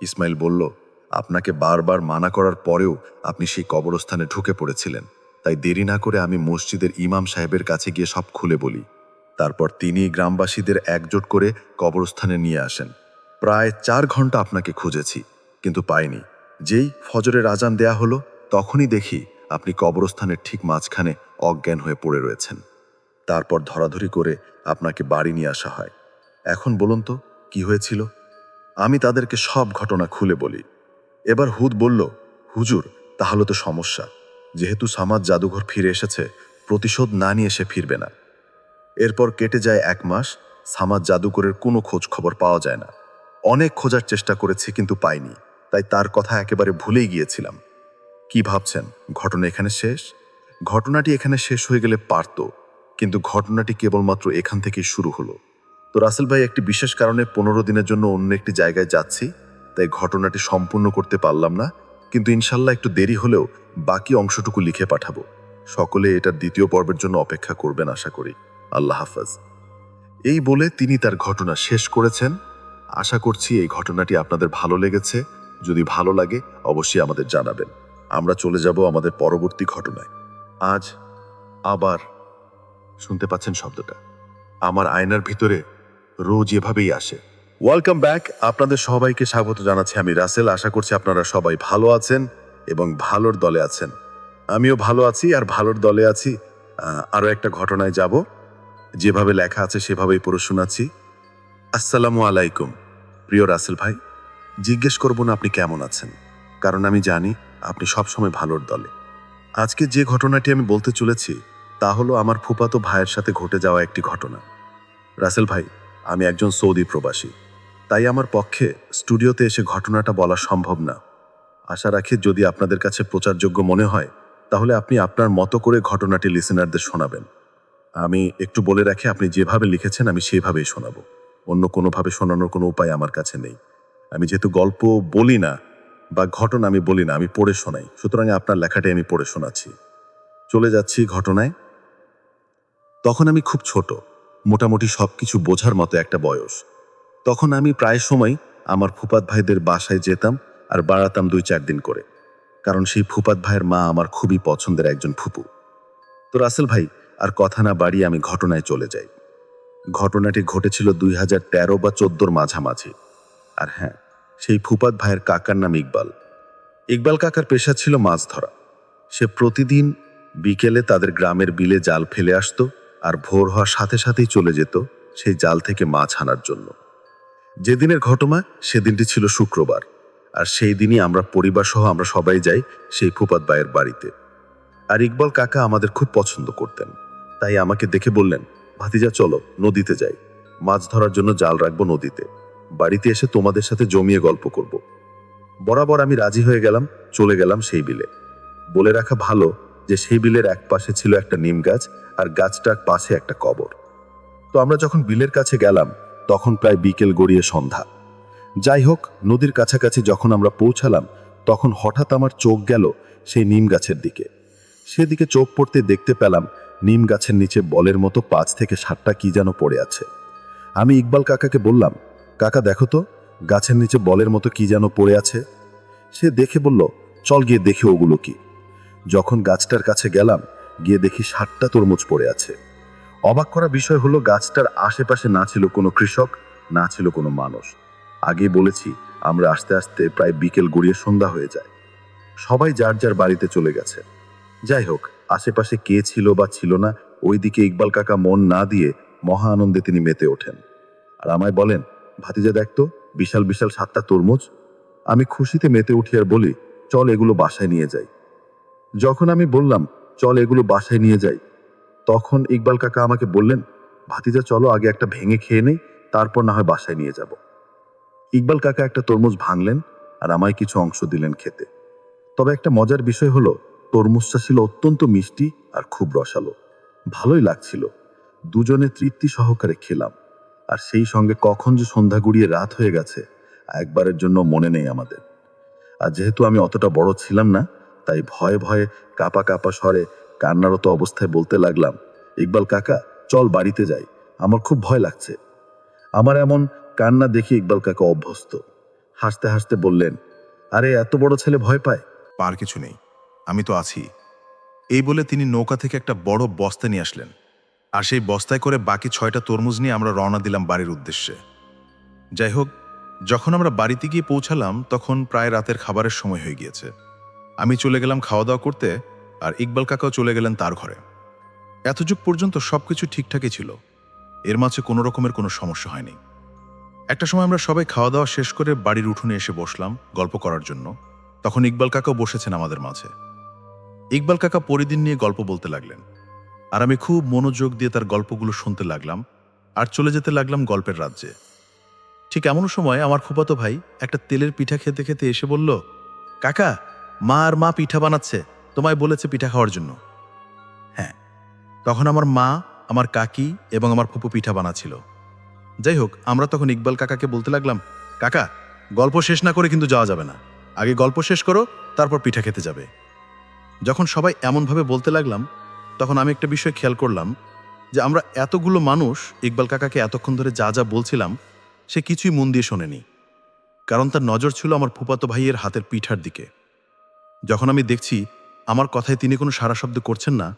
ইসমাইল বলল, আপনাকে বারবার মানা করার পরেও আপনি সেই কবরস্থানে ঢুকে পড়েছিলেন। তাই দেরি না করে আমি মসজিদের ইমাম সাহেবের কাছে গিয়ে সব খুলে বলি। তারপর তিনি গ্রামবাসীদের একজোট করে কবরস্থানে নিয়ে আসেন। প্রায় 4 ঘন্টা আপনাকে খুঁজেছি, কিন্তু পাইনি। যেই ফজরের আজান দেয়া হলো, তখনই দেখি আপনি কবরস্থানের ঠিক মাঝখানে অজ্ঞান হয়ে পড়ে রয়েছেন। তারপর ধরাধরি করে আপনাকে বাড়ি নিয়ে আসা হয়। এখন বলুন তো কি হয়েছিল? আমি তাদেরকে সব ঘটনা খুলে বলি। এবার হুদ বলল, হুজুর, তাহলে তো সমস্যা। যেহেতু সামাদ জাদুঘর ফিরে এসেছে, প্রতিশোধ না নিয়ে সে ফিরবে না। এরপর কেটে যায় 1 মাস। সামাদ জাদুঘরের কোনো খোঁজ খবর পাওয়া যায় না। অনেক খোঁজার চেষ্টা করেছি, কিন্তু পাইনি। তাই তার কথা একেবারে ভুলেই গিয়েছিলাম। কি ভাবছেন ঘটনা এখানে শেষ? ঘটনাটি এখানে শেষ হয়ে গেলে পারত, কিন্তু ঘটনাটি কেবলমাত্র এখান থেকেই শুরু হলো। তো রাসেল ভাই, একটি বিশেষ কারণে 15 দিনের জন্য অন্য একটি জায়গায় যাচ্ছি, তাই ঘটনাটি সম্পূর্ণ করতে পারলাম না। কিন্তু ইনশাল্লাহ একটু দেরি হলেও বাকি অংশটুকু লিখে পাঠাবো। সকলে এটার দ্বিতীয় পর্বের জন্য অপেক্ষা করবেন আশা করি। আল্লাহ হাফেজ। এই বলে তিনি তার ঘটনা শেষ করেছেন। আশা করছি এই ঘটনাটি আপনাদের ভালো লেগেছে। যদি ভালো লাগে অবশ্যই আমাদের জানাবেন। আমরা চলে যাব আমাদের পরবর্তী ঘটনায়। আজ আবার শুনতে পাচ্ছেন শব্দটা? আমার আয়নার ভিতরে রোজ এভাবেই আসে। Welcome back. আপনাদের সবাইকে স্বাগত জানাচ্ছি আমি রাসেল। আশা করছি আপনারা সবাই ভালো আছেন এবং ভালোর দলে আছেন। আমিও ভালো আছি আর ভালোর দলে আছি। আরও একটা ঘটনায় যাব। যেভাবে লেখা আছে সেভাবেই পড়ে শোনাচ্ছি। আসসালামু আলাইকুম প্রিয় রাসেল ভাই। জিজ্ঞেস করব না আপনি কেমন আছেন, কারণ আমি জানি আপনি সবসময় ভালোর দলে। আজকে যে ঘটনাটি আমি বলতে চলেছি তা হলো আমার ফুফাতো ভাইয়ের সাথে ঘটে যাওয়া একটি ঘটনা। রাসেল ভাই, আমি একজন সৌদি প্রবাসী, তাই আমার পক্ষে স্টুডিওতে এসে ঘটনাটা বলা সম্ভব না। আশা রাখি যদি আপনাদের কাছে প্রচারযোগ্য মনে হয় তাহলে আপনি আপনার মতো করে ঘটনাটি লিসেনারদের শোনাবেন। আমি একটু বলে রাখি, আপনি যেভাবে লিখেছেন আমি সেভাবেই শোনাবো। অন্য কোনোভাবে শোনানোর কোনো উপায় আমার কাছে নেই। আমি যেহেতু গল্প বলি না বা ঘটনা আমি বলি না, আমি পড়ে শোনাই, সুতরাং আপনার লেখাটাই আমি পড়ে শোনাচ্ছি। চলে যাচ্ছি ঘটনায়। তখন আমি খুব ছোট, মোটামুটি সবকিছু বোঝার মতো একটা বয়স। তখন আমি প্রায় সময় আমার ফুফাত ভাইদের বাসায় যেতাম আর বাড়াতাম 2-4 দিন করে, কারণ সেই ফুফাত ভাইয়ের মা আমার খুবই পছন্দের একজন ফুপু। তো রাসেল ভাই, আর কথা না বাড়িয়ে আমি ঘটনায় চলে যাই। ঘটনাটি ঘটেছিল 2013 বা 14 মাঝামাঝি। আর হ্যাঁ, সেই ফুফাত ভাইয়ের কাকার নাম ইকবাল। ইকবাল কাকার পেশা ছিল মাছ ধরা। সে প্রতিদিন বিকেলে তাদের গ্রামের বিলে জাল ফেলে আসতো আর ভোর হওয়ার সাথে সাথেই চলে যেত সেই জাল থেকে মাছ আনার জন্য। যেদিনের ঘটনা সেদিনটি ছিল শুক্রবার, আর সেই দিনই আমরা পরিবার সহ আমরা সবাই যাই সেই ফুফাত ভাইয়ের বাড়িতে। আর ইকবাল কাকা আমাদের খুব পছন্দ করতেন, তাই আমাকে দেখে বললেন, ভাতিজা চলো নদীতে যাই, মাছ ধরার জন্য জাল রাখবো নদীতে, বাড়িতে এসে তোমাদের সাথে জমিয়ে গল্প করব। বরাবর আমি রাজি হয়ে গেলাম, চলে গেলাম সেই বিলে। বলে রাখা ভালো যে সেই বিলের এক পাশে ছিল একটা নিম গাছ আর গাছটার পাশে একটা কবর। তো আমরা যখন বিলের কাছে গেলাম তখন প্রায় বিকেল গড়িয়ে সন্ধ্যা। যাই হোক, নদীর কাছাকাছি যখন আমরা পৌঁছালাম তখন হঠাৎ আমার চোখ গেল সেই নিম গাছের দিকে। সেদিকে চোখ পড়তে দেখতে পেলাম নিম গাছের নিচে বলের মতো 5 থেকে 7টা কি যেন পড়ে আছে। আমি ইকবাল কাকাকে বললাম, কাকা দেখো তো, গাছের নিচে বলের মতো কি যেন পড়ে আছে। সে দেখে বলল, চল গিয়ে দেখি ওগুলো কি। যখন গাছটার কাছে গেলাম, গিয়ে দেখি 7টা তরমুজ পড়ে আছে। অবাক করা বিষয় হলো গাছটার আশেপাশে না ছিল কোনো কৃষক, না ছিল কোনো মানুষ। আগেই বলেছি আমরা আস্তে আস্তে প্রায় বিকেল গড়িয়ে সন্ধ্যা হয়ে যায়। সবাই যার যার বাড়িতে চলে গেছে। যাই হোক, আশেপাশে কে ছিল বা ছিল না ওইদিকে ইকবাল কাকা মন না দিয়ে মহা আনন্দে তিনি মেতে ওঠেন আর আমায় বলেন, ভাতিজা দেখতো বিশাল বিশাল 7টা তরমুজ। আমি খুশিতে মেতে উঠি আর বলি, চল এগুলো বাসায় নিয়ে যাই। যখন আমি বললাম চল এগুলো বাসায় নিয়ে যাই, তখন ইকবাল কাকা আমাকে বললেন, ভাতিজা চলো আগে একটা ভেঙে খেয়ে নেই, তারপর না হয় বাসায় নিয়ে যাব। ইকবাল কাকা একটা তরমুজ ভাঙলেন আর আমায় কিছু অংশ দিলেন খেতে। তবে একটা মজার বিষয় হলো, তরমুজটা ছিল অত্যন্ত মিষ্টি আর খুব রসালো। ভালোই লাগছিল। দুজনে তৃপ্তি সহকারে খেলাম। আর সেই সঙ্গে কখন যে সন্ধ্যা গড়িয়ে রাত হয়ে গেছে একবারের জন্য মনে নেই আমাদের। আর যেহেতু আমি অতটা বড় ছিলাম না, তাই ভয়ে ভয়ে কাঁপা কাঁপা স্বরে কান্নারত অবস্থায় বলতে লাগলাম, ইকবাল কাকা চল বাড়িতে যাই, আমার খুব ভয় লাগছে। আমার এমন কান্না দেখে ইকবাল কাকা অভ্যস্ত। হাসতে হাসতে বললেন, আরে এত বড় ছেলে ভয় পায়? পার কিছু নেই, আমি তো আছি। এই বলে তিনি নৌকা থেকে একটা বড় বস্তা নিয়ে আসলেন, আর সেই বস্তায় করে বাকি 6টা তরমুজ নিয়ে আমরা রওনা দিলাম বাড়ির উদ্দেশ্যে। যাই হোক, যখন আমরা বাড়িতে গিয়ে পৌঁছালাম তখন প্রায় রাতের খাবারের সময় হয়ে গিয়েছে। আমি চলে গেলাম খাওয়া দাওয়া করতে, আর ইকবাল কাকাও চলে গেলেন তার ঘরে। এতযুগ পর্যন্ত সবকিছু ঠিকঠাকই ছিল, এর মাঝে কোনো রকমের কোনো সমস্যা হয়নি। একটা সময় আমরা সবাই খাওয়া দাওয়া শেষ করে বাড়ির উঠোনে এসে বসলাম গল্প করার জন্য। তখন ইকবাল কাকাও বসেছেন আমাদের মাঝে। ইকবাল কাকা পরিদিন নিয়ে গল্প বলতে লাগলেন, আর আমি খুব মনোযোগ দিয়ে তার গল্পগুলো শুনতে লাগলাম আর চলে যেতে লাগলাম গল্পের রাজ্যে। ঠিক এমন সময় আমার ফুফাতো ভাই একটা তেলের পিঠা খেতে খেতে এসে বলল, কাকা, মা পিঠা বানাচ্ছে, তোমায় বলেছে পিঠা খাওয়ার জন্য। হ্যাঁ, তখন আমার মা, আমার কাকি এবং আমার ফুপু পিঠা বানাচ্ছিল। যাই হোক, আমরা তখন ইকবাল কাকাকে বলতে লাগলাম, কাকা, গল্প শেষ না করে কিন্তু যাওয়া যাবে না, আগে গল্প শেষ করো, তারপর পিঠা খেতে যাবে। যখন সবাই এমনভাবে বলতে লাগলাম, তখন আমি একটা বিষয় খেয়াল করলাম যে আমরা এতগুলো মানুষ ইকবাল কাকাকে এতক্ষণ ধরে যা যা বলছিলাম সে কিছুই মন দিয়ে শোনেনি, কারণ তার নজর ছিল আমার ফুফাতো ভাইয়ের হাতের পিঠার দিকে। যখন আমি দেখছি আমার কথায় তিনি কোনো সাড়া শব্দ করছেন না,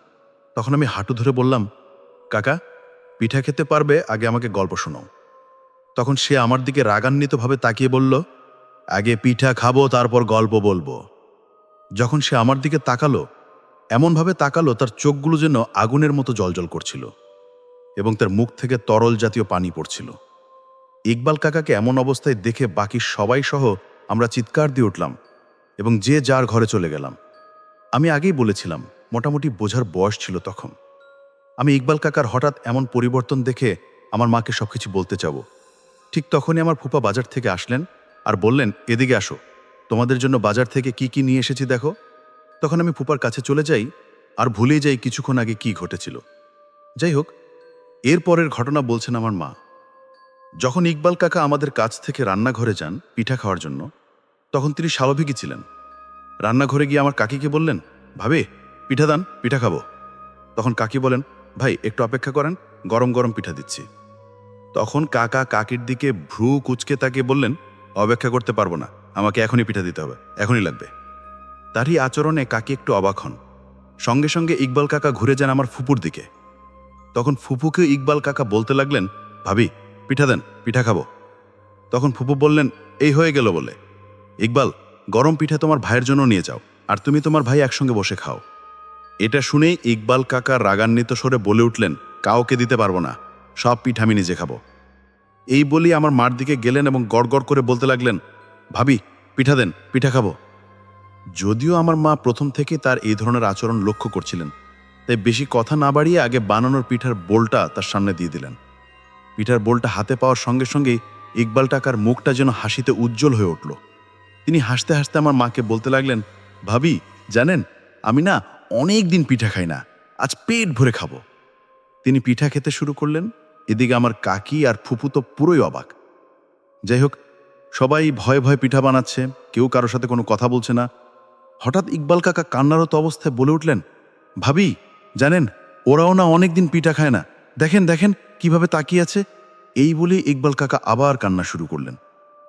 তখন আমি হাঁটু ধরে বললাম, কাকা, পিঠা খেতে পারবে, আগে আমাকে গল্প শোনাও। তখন সে আমার দিকে রাগান্বিতভাবে তাকিয়ে বলল, আগে পিঠা খাবো, তারপর গল্প বলবো। যখন সে আমার দিকে তাকালো, এমনভাবে তাকালো তার চোখগুলো যেন আগুনের মতো জ্বলজ্বল করছিল এবং তার মুখ থেকে তরল জাতীয় পানি পড়ছিল। ইকবাল কাকাকে এমন অবস্থায় দেখে বাকি সবাই সহ আমরা চিৎকার দিয়ে উঠলাম এবং যে যার ঘরে চলে গেলাম। আমি আগেই বলেছিলাম, মোটামুটি বোঝার বয়স ছিল তখন। আমি ইকবাল কাকার হঠাৎ এমন পরিবর্তন দেখে আমার মাকে সবকিছু বলতে যাব। ঠিক তখনই আমার ফুপা বাজার থেকে আসলেন আর বললেন, এদিকে আসো, তোমাদের জন্য বাজার থেকে কি কি নিয়ে এসেছি দেখো। তখন আমি ফুপার কাছে চলে যাই আর ভুলে যাই কিছুক্ষণ আগে কি ঘটেছিল। যাই হোক, এরপরের ঘটনা বলছেন আমার মা। যখন ইকবাল কাকা আমাদের কাছ থেকে রান্নাঘরে যান পিঠা খাওয়ার জন্য, তখন তিনি স্বাভাবিকই ছিলেন। রান্নাঘরে গিয়ে আমার কাকিকে বললেন, ভাবি, পিঠা দান, পিঠা খাবো। তখন কাকি বলেন, ভাই একটু অপেক্ষা করেন, গরম গরম পিঠা দিচ্ছি। তখন কাকা কাকির দিকে ভ্রু কুচকে তাকিয়ে বললেন, অপেক্ষা করতে পারবো না, আমাকে এখনই পিঠা দিতে হবে, এখনই লাগবে। তারই আচরণে কাকি একটু অবাক হন। সঙ্গে সঙ্গে ইকবাল কাকা ঘুরে যান আমার ফুপুর দিকে। তখন ফুপুকে ইকবাল কাকা বলতে লাগলেন, ভাবি, পিঠা দেন, পিঠা খাবো। তখন ফুপু বললেন, এই হয়ে গেল বলে, ইকবাল, গরম পিঠা তোমার ভাইয়ের জন্য নিয়ে যাও, আর তুমি তোমার ভাই একসঙ্গে বসে খাও। এটা শুনেই ইকবাল কাকা রাগান্বিত স্বরে বলে উঠলেন, কাউকে দিতে পারবো না, সব পিঠা আমি নিজে খাবো। এই বলেই আমার মার দিকে গেলেন এবং গড়গড় করে বলতে লাগলেন, ভাবি, পিঠা দেন, পিঠা খাবো। যদিও আমার মা প্রথম থেকে তার এই ধরনের আচরণ লক্ষ্য করছিলেন, তাই বেশি কথা না বাড়িয়ে আগে বানানোর পিঠার বোলটা তার সামনে দিয়ে দিলেন। পিঠার বোলটা হাতে পাওয়ার সঙ্গে সঙ্গেই ইকবাল কাকার মুখটা যেন হাসিতে উজ্জ্বল হয়ে উঠল। তিনি হাসতে হাসতে আমার মাকে বলতে লাগলেন, ভাবি, জানেন, আমি না অনেক দিন পিঠা খাই না, আজ পেট ভরে খাবো। তিনি পিঠা খেতে শুরু করলেন। এদিকে আমার কাকি আর ফুপু তো পুরোই অবাক। যাই হোক, সবাই ভয়ে ভয়ে পিঠা বানাচ্ছে, কেউ কারোর সাথে কোনো কথা বলছে না। হঠাৎ ইকবাল কাকা কান্নারত অবস্থায় বলে উঠলেন, ভাবি, জানেন, ওরাও না অনেক দিন পিঠা খায় না, দেখেন দেখেন কিভাবে তাকিয়ে আছে। এই বলে ইকবাল কাকা আবার কান্না শুরু করলেন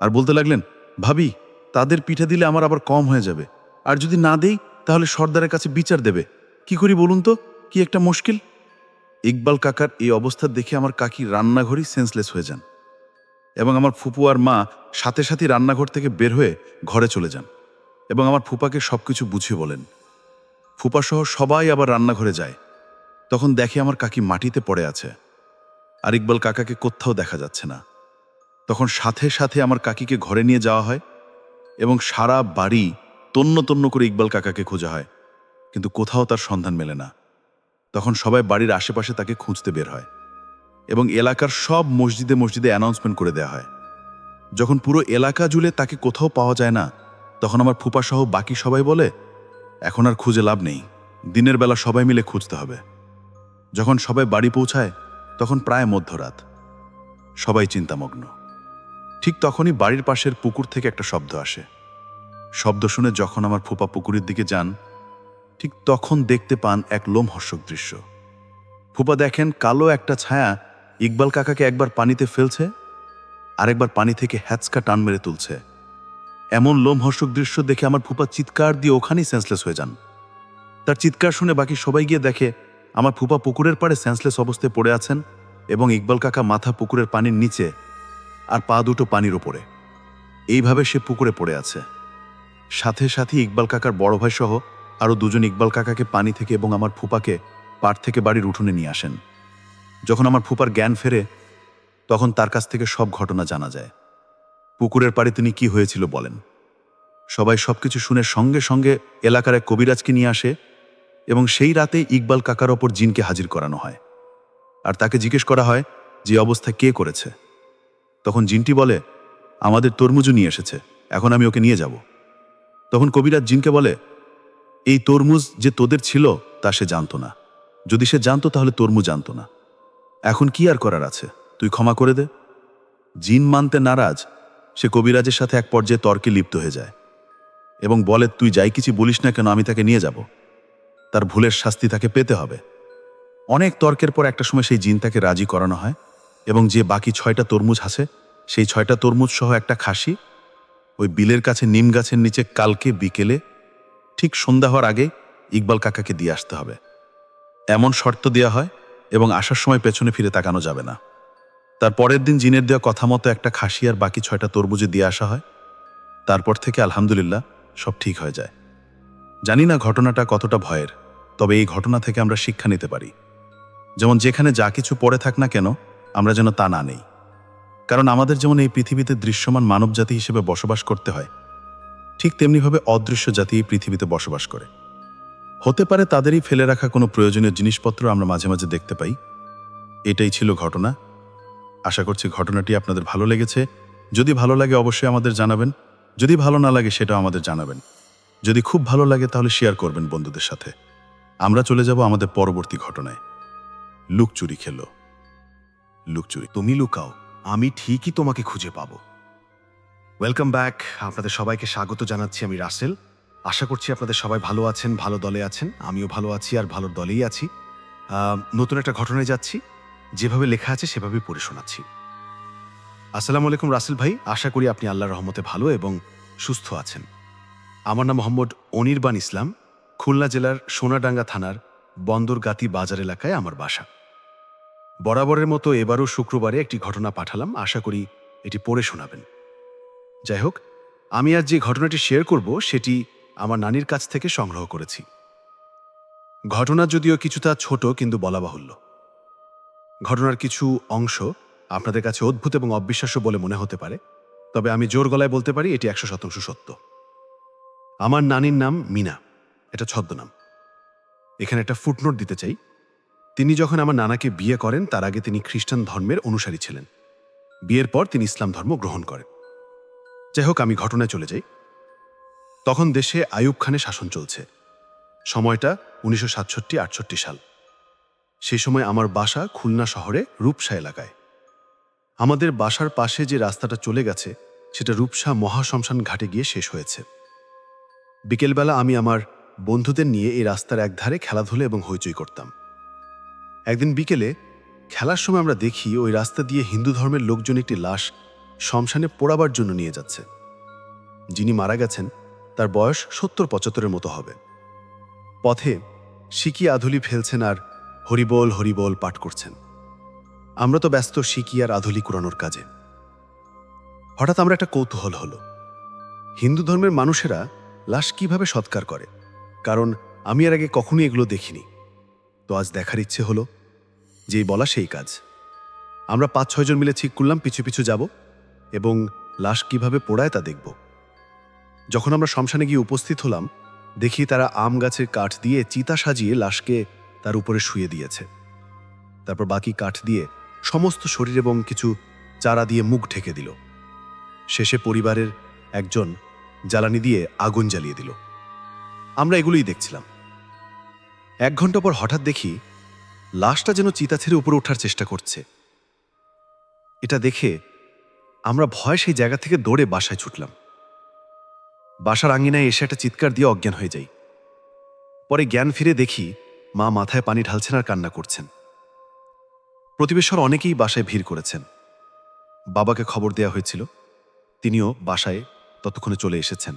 আর বলতে লাগলেন, ভাবি, তাদের পিঠা দিলে আমার আবার কম হয়ে যাবে, আর যদি না দেই তাহলে সর্দারের কাছে বিচার দেবে, কি করি বলুন তো, কি একটা মুশকিল। ইকবাল কাকার এই অবস্থা দেখে আমার কাকি রান্নাঘরই সেন্সলেস হয়ে যান এবং আমার ফুপু আর মা সাথে সাথে রান্নাঘর থেকে বের হয়ে ঘরে চলে যান এবং আমার ফুপাকে সবকিছু বুঝিয়ে বলেন। ফুপা সহ সবাই আবার রান্নাঘরে যায়। তখন দেখে আমার কাকি মাটিতে পড়ে আছে আর ইকবাল কাকাকে কোথাও দেখা যাচ্ছে না। তখন সাথে সাথে আমার কাকিকে ঘরে নিয়ে যাওয়া হয় এবং সারা বাড়ি তন্ন তন্ন করে ইকবাল কাকাকে খোঁজা হয়, কিন্তু কোথাও তার সন্ধান মেলে না। তখন সবাই বাড়ির আশেপাশে তাকে খুঁজতে বের হয় এবং এলাকার সব মসজিদে মসজিদে অ্যানাউন্সমেন্ট করে দেওয়া হয়। যখন পুরো এলাকা জুড়ে তাকে কোথাও পাওয়া যায় না, তখন আমার ফুপা সহ বাকি সবাই বলে, এখন আর খুঁজে লাভ নেই, দিনের বেলা সবাই মিলে খুঁজতে হবে। যখন সবাই বাড়ি পৌঁছায় তখন প্রায় মধ্যরাত, সবাই চিন্তামগ্ন। ঠিক তখনই বাড়ির পাশের পুকুর থেকে একটা শব্দ আসে। শব্দ শুনে যখন আমার ফুপা পুকুরের দিকে যান, ঠিক তখন দেখতে পান এক লোমহর্ষক দৃশ্য। ফুপা দেখেন কালো একটা ছায়া ইকবাল কাকাকে একবার পানিতে ফেলছে, আরেকবার পানি থেকে হ্যাচকা টান মেরে তুলছে। এমন লোমহর্ষক দৃশ্য দেখে আমার ফুপা চিৎকার দিয়ে ওখানেই সেন্সলেস হয়ে যান। তার চিৎকার শুনে বাকি সবাই গিয়ে দেখে আমার ফুপা পুকুরের পাড়ে সেন্সলেস অবস্থায় পড়ে আছেন এবং ইকবাল কাকা মাথা পুকুরের পানির নিচে আর পা দুটো পানির ওপরে। এইভাবে সে পুকুরে পড়ে আছে। সাথে সাথে ইকবাল কাকার বড় ভাই সহ আরও দুজন ইকবাল কাকাকে পানি থেকে এবং আমার ফুপাকে পাড় থেকে বাড়ির উঠোনে নিয়ে আসেন। যখন আমার ফুপার জ্ঞান ফেরে তখন তার কাছ থেকে সব ঘটনা জানা যায়। পুকুরের পাড়ে তিনি কি হয়েছিল বলেন। সবাই সবকিছু শুনে সঙ্গে সঙ্গে এলাকার এক কবিরাজকে নিয়ে আসে এবং সেই রাতে ইকবাল কাকার ওপর জিনকে হাজির করানো হয়। আর তাকে জিজ্ঞেস করা হয় যে অবস্থা কে করেছে। তখন জিনটি বলে, আমাদের তরমুজও নিয়ে এসেছে, এখন আমি ওকে নিয়ে যাব। তখন কবিরাজ জিনকে বলে, এই তরমুজ যে তোদের ছিল তা সে জানতো না, যদি সে জানতো তাহলে তরমুজ জানতো না। এখন কি আর করার আছে, তুই ক্ষমা করে দে। জিন মানতে নারাজ সে কবিরাজের সাথে এক পর্যায়ে তর্কে লিপ্ত হয়ে যায় এবং বলে, তুই যাই কিছু বলিস না কেন, আমি তাকে নিয়ে যাব, তার ভুলের শাস্তি তাকে পেতে হবে। অনেক তর্কের পর একটা সময় সেই জিন তাকে রাজি করানো হয় এবং যে বাকি 6টা তরমুজ আছে সেই 6টা তরমুজ সহ একটা খাসি ওই বিলের কাছে নিম গাছের নিচে কালকে বিকেলে ঠিক সন্ধ্যা হওয়ার আগে ইকবাল কাকাকে দিয়ে আসতে হবে, এমন শর্ত দেওয়া হয় এবং আসার সময় পেছনে ফিরে তাকানো যাবে না। তার পরের দিন জিনের দেওয়া কথা মতো একটা খাসি আর বাকি 6টা তরমুজে দিয়ে আসা হয়। তারপর থেকে আলহামদুলিল্লাহ সব ঠিক হয়ে যায়। জানি না ঘটনাটা কতটা ভয়ের, তবে এই ঘটনা থেকে আমরা শিক্ষা নিতে পারি। যেমন যেখানে যা কিছু পড়ে থাক না কেন, আমরা যেন তা না নেই। কারণ আমাদের যেমন এই পৃথিবীতে দৃশ্যমান মানবজাতি হিসেবে বসবাস করতে হয়, ঠিক তেমনিভাবে অদৃশ্য জাতি এই পৃথিবীতে বসবাস করে। হতে পারে তাদেরই ফেলে রাখা কোনো প্রয়োজনীয় জিনিসপত্র আমরা মাঝে মাঝে দেখতে পাই। এটাই ছিল ঘটনা। আশা করছি ঘটনাটি আপনাদের ভালো লেগেছে। যদি ভালো লাগে অবশ্যই আমাদের জানাবেন, যদি ভালো না লাগে সেটাও আমাদের জানাবেন। যদি খুব ভালো লাগে তাহলে শেয়ার করবেন বন্ধুদের সাথে। আমরা চলে যাব আমাদের পরবর্তী ঘটনায়। লুকচুরি খেলো। লুকচুরি। তুমি লুকাও, আমি ঠিকই তোমাকে খুঁজে পাবো। Welcome back. আপনাদের সবাইকে স্বাগত জানাচ্ছি। আমি রাসেল। আশা করছি আপনাদের সবাই ভালো আছেন, ভালো দলে আছেন। আমিও ভালো আছি আর ভালো দলেই আছি। নতুন একটা ঘটনায় যাচ্ছি, যেভাবে লেখা আছে সেভাবেই পড়ে শোনাচ্ছি। আসসালামু আলাইকুম রাসেল ভাই, আশা করি আপনি আল্লাহর রহমতে ভালো এবং সুস্থ আছেন। আমার নাম মোহাম্মদ অনির্বাণ ইসলাম। খুলনা জেলার সোনাডাঙ্গা থানার বন্দরগাতি বাজার এলাকায় আমার বাসা। বরাবরের মতো এবারও শুক্রবারে একটি ঘটনা পাঠালাম, আশা করি এটি পড়ে শোনাবেন। যাই হোক, আমি আজ যে ঘটনাটি শেয়ার করব সেটি আমার নানির কাছ থেকে সংগ্রহ করেছি। ঘটনা যদিও কিছুটা ছোট, কিন্তু বলা বাহুল্য। ঘটনার কিছু অংশ আপনাদের কাছে অদ্ভুত এবং অবিশ্বাস্য বলে মনে হতে পারে, তবে আমি জোর গলায় বলতে পারি এটি 100% সত্য। আমার নানির নাম মিনা, এটা ছদ্মনাম। এখানে একটা ফুটনোট দিতে চাই। তিনি যখন আমার নানাকে বিয়ে করেন তার আগে তিনি খ্রিস্টান ধর্মের অনুসারী ছিলেন। বিয়ের পর তিনি ইসলাম ধর্ম গ্রহণ করেন। যাই হোক, আমি ঘটনায় চলে যাই। তখন দেশে আইয়ুব খানের শাসন চলছে। সময়টা 1967-68 সাল। সেই সময় আমার বাসা খুলনা শহরে রূপসা এলাকায়। আমাদের বাসার পাশে যে রাস্তাটা চলে গেছে সেটা রূপসা মহাশ্মশান ঘাটে গিয়ে শেষ হয়েছে। বিকেলবেলা আমি আমার বন্ধুদের নিয়ে এই রাস্তার একধারে খেলাধুলা এবং হইচই করতাম। একদিন বিকেলে খেলার সময় আমরা দেখি ওই রাস্তা দিয়ে হিন্দু ধর্মের লোকজন একটি লাশ শ্মশানে পোড়াবার জন্য নিয়ে যাচ্ছে। যিনি মারা গেছেন তার বয়স 70-75-এর মতো হবে। পথে সিকি আধুলি ফেলছেন আর হরিবোল হরিবোল পাঠ করছেন। আমরা তো ব্যস্ত সিকি আর আধুলি কুড়ানোর কাজে। হঠাৎ আমরা একটা কৌতূহল হলো, হিন্দু ধর্মের মানুষেরা লাশ কিভাবে সৎকার করে, কারণ আমি এর আগে কখনোই এগুলো দেখিনি। তো আজ দেখার ইচ্ছে হলো, যেই বলা সেই কাজ। আমরা 5-6 জন মিলে ঠিক করলাম পিছু পিছু যাব এবং লাশ কিভাবে পোড়ায় তা দেখব। যখন আমরা শ্মশানে গিয়ে উপস্থিত হলাম, দেখি তারা আম গাছের কাঠ দিয়ে চিতা সাজিয়ে লাশকে তার উপরে শুয়ে দিয়েছে। তারপর বাকি কাঠ দিয়ে সমস্ত শরীর এবং কিছু চারা দিয়ে মুখ ঢেকে দিল। শেষে পরিবারের একজন জ্বালানি দিয়ে আগুন জ্বালিয়ে দিল। আমরা এগুলোই দেখছিলাম। 1 ঘন্টা পর হঠাৎ দেখি লাশটা যেন চিতা ছেড়ে উপরে ওঠার চেষ্টা করছে। এটা দেখে আমরা ভয় সেই জায়গা থেকে দৌড়ে বাসায় ছুটলাম। বাসার আঙ্গিনায় এসে একটা চিৎকার দিয়ে অজ্ঞান হয়ে যাই। পরে জ্ঞান ফিরে দেখি মা মাথায় পানি ঢালছেন আর কান্না করছেন। প্রতিবেশীর অনেকেই বাসায় ভিড় করেছেন। বাবাকে খবর দেওয়া হয়েছিল, তিনিও বাসায় ততক্ষণে চলে এসেছেন।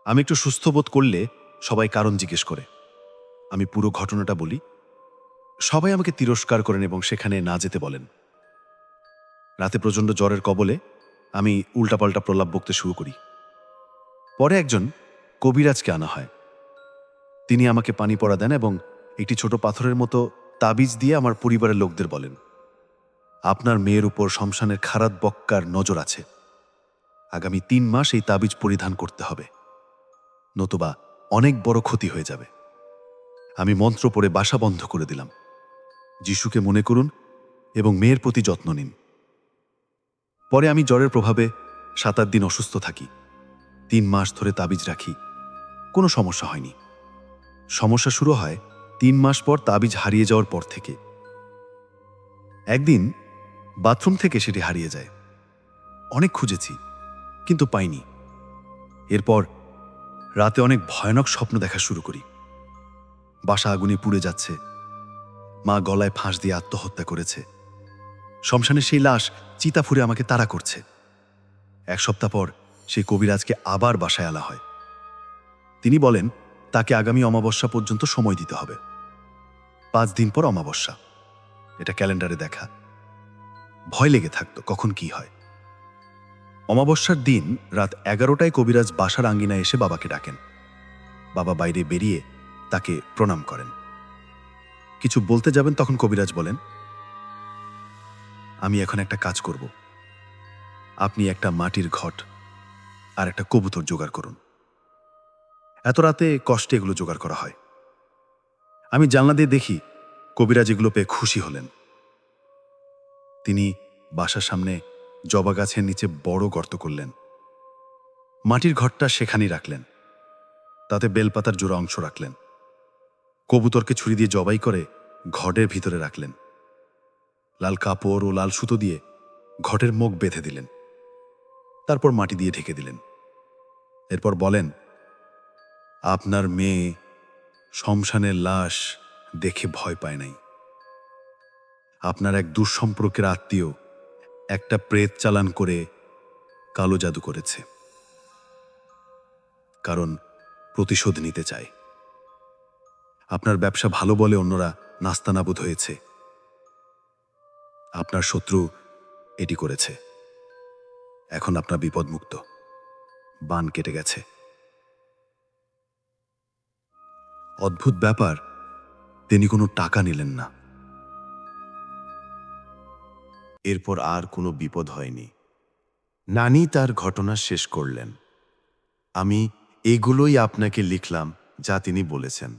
আমি একটু সুস্থ বোধ করলে সবাই কারণ জিজ্ঞেস করে। আমি পুরো ঘটনাটা বলি। সবাই আমাকে তিরস্কার করেন এবং সেখানে না যেতে বলেন। রাতে প্রচণ্ড জ্বরের কবলে আমি উল্টাপাল্টা প্রলাপ বকতে শুরু করি। পরে একজন কবিরাজকে আনা হয়। তিনি আমাকে পানি পড়া দেন এবং একটি ছোট পাথরের মতো তাবিজ দিয়ে আমার পরিবারের লোকদের বলেন, আপনার মেয়ের উপর শমশানের খারাত বক্কার নজর আছে। আগামী 3 মাস এই তাবিজ পরিধান করতে হবে, নতুবা অনেক বড় ক্ষতি হয়ে যাবে। আমি মন্ত্র পড়ে বাসা বন্ধ করে দিলাম। যিশুকে মনে করুন এবং মেয়ের প্রতি যত্ন নিন। পরে আমি জ্বরের প্রভাবে 7-8 দিন অসুস্থ থাকি। 3 মাস ধরে তাবিজ রাখি, কোনো সমস্যা হয়নি। সমস্যা শুরু হয় 3 মাস পর তাবিজ হারিয়ে যাওয়ার পর থেকে। একদিন বাথরুম থেকে সেটি হারিয়ে যায়। অনেক খুঁজেছি কিন্তু পাইনি। এরপর রাতে অনেক ভয়ানক স্বপ্ন দেখা শুরু করি। বাসা আগুনে পুড়ে যাচ্ছে, মা গলায় ফাঁস দিয়ে আত্মহত্যা করেছে, শমশানের সেই লাশ চিতা ফুরে আমাকে তাড়া করছে। 1 সপ্তাহ পর সেই কবিরাজকে আবার বাসায় আনা হয়। তিনি বলেন তাকে আগামী অমাবস্যা পর্যন্ত সময় দিতে হবে। 5 দিন পর অমাবস্যা, এটা ক্যালেন্ডারে দেখা। ভয় লেগে থাকতো কখন কি হয়। অমাবস্যার দিন রাত 11টায় কবিরাজ বাসার আঙ্গিনায় এসে বাবাকে ডাকেন। বাবা বাইরে বেরিয়ে তাকে প্রণাম করেন। কিছু বলতে যাবেন তখন কবিরাজ বলেন, আমি এখন একটা কাজ করব। আপনি একটা মাটির ঘট আর একটা কবুতর জোগাড় করুন। এত রাতে কষ্টে এগুলো জোগাড় করা হয়। আমি জানলা দিয়ে দেখি কবিরাজ এগুলো পেয়ে খুশি হলেন। তিনি বাসার সামনে জবা গাছের নিচে বড় গর্ত করলেন। মাটির ঘরটা সেখানেই রাখলেন। তাতে বেলপাতার জোড়া অংশ রাখলেন। কবুতরকে ছুরি দিয়ে জবাই করে ঘটের ভিতরে রাখলেন। লাল কাপড় ও লাল সুতো দিয়ে ঘটের মুখ বেঁধে দিলেন। তারপর মাটি দিয়ে ঢেকে দিলেন। এরপর বলেন, আপনার মেয়ে শমশানের লাশ দেখে ভয় পায় নাই। আপনার এক দুঃসম্পর্কের আত্মীয় একটা প্রেত চালান করে কালো জাদু করেছে, কারণ প্রতিশোধ নিতে চায়। আপনার ব্যবসা ভালো বলে অন্যরা নাস্তানাবুদ হয়েছে। আপনার শত্রু এটি করেছে। এখন আপনার বিপদমুক্ত, বান কেটে গেছে। অদ্ভুত ব্যাপার, তিনি কোনো টাকা নিলেন না। এরপর আর কোনো বিপদ হয়নি। নানি তার ঘটনা শেষ করলেন। আমি এগুলোই আপনাকে লিখলাম যা তিনি বলেছেন।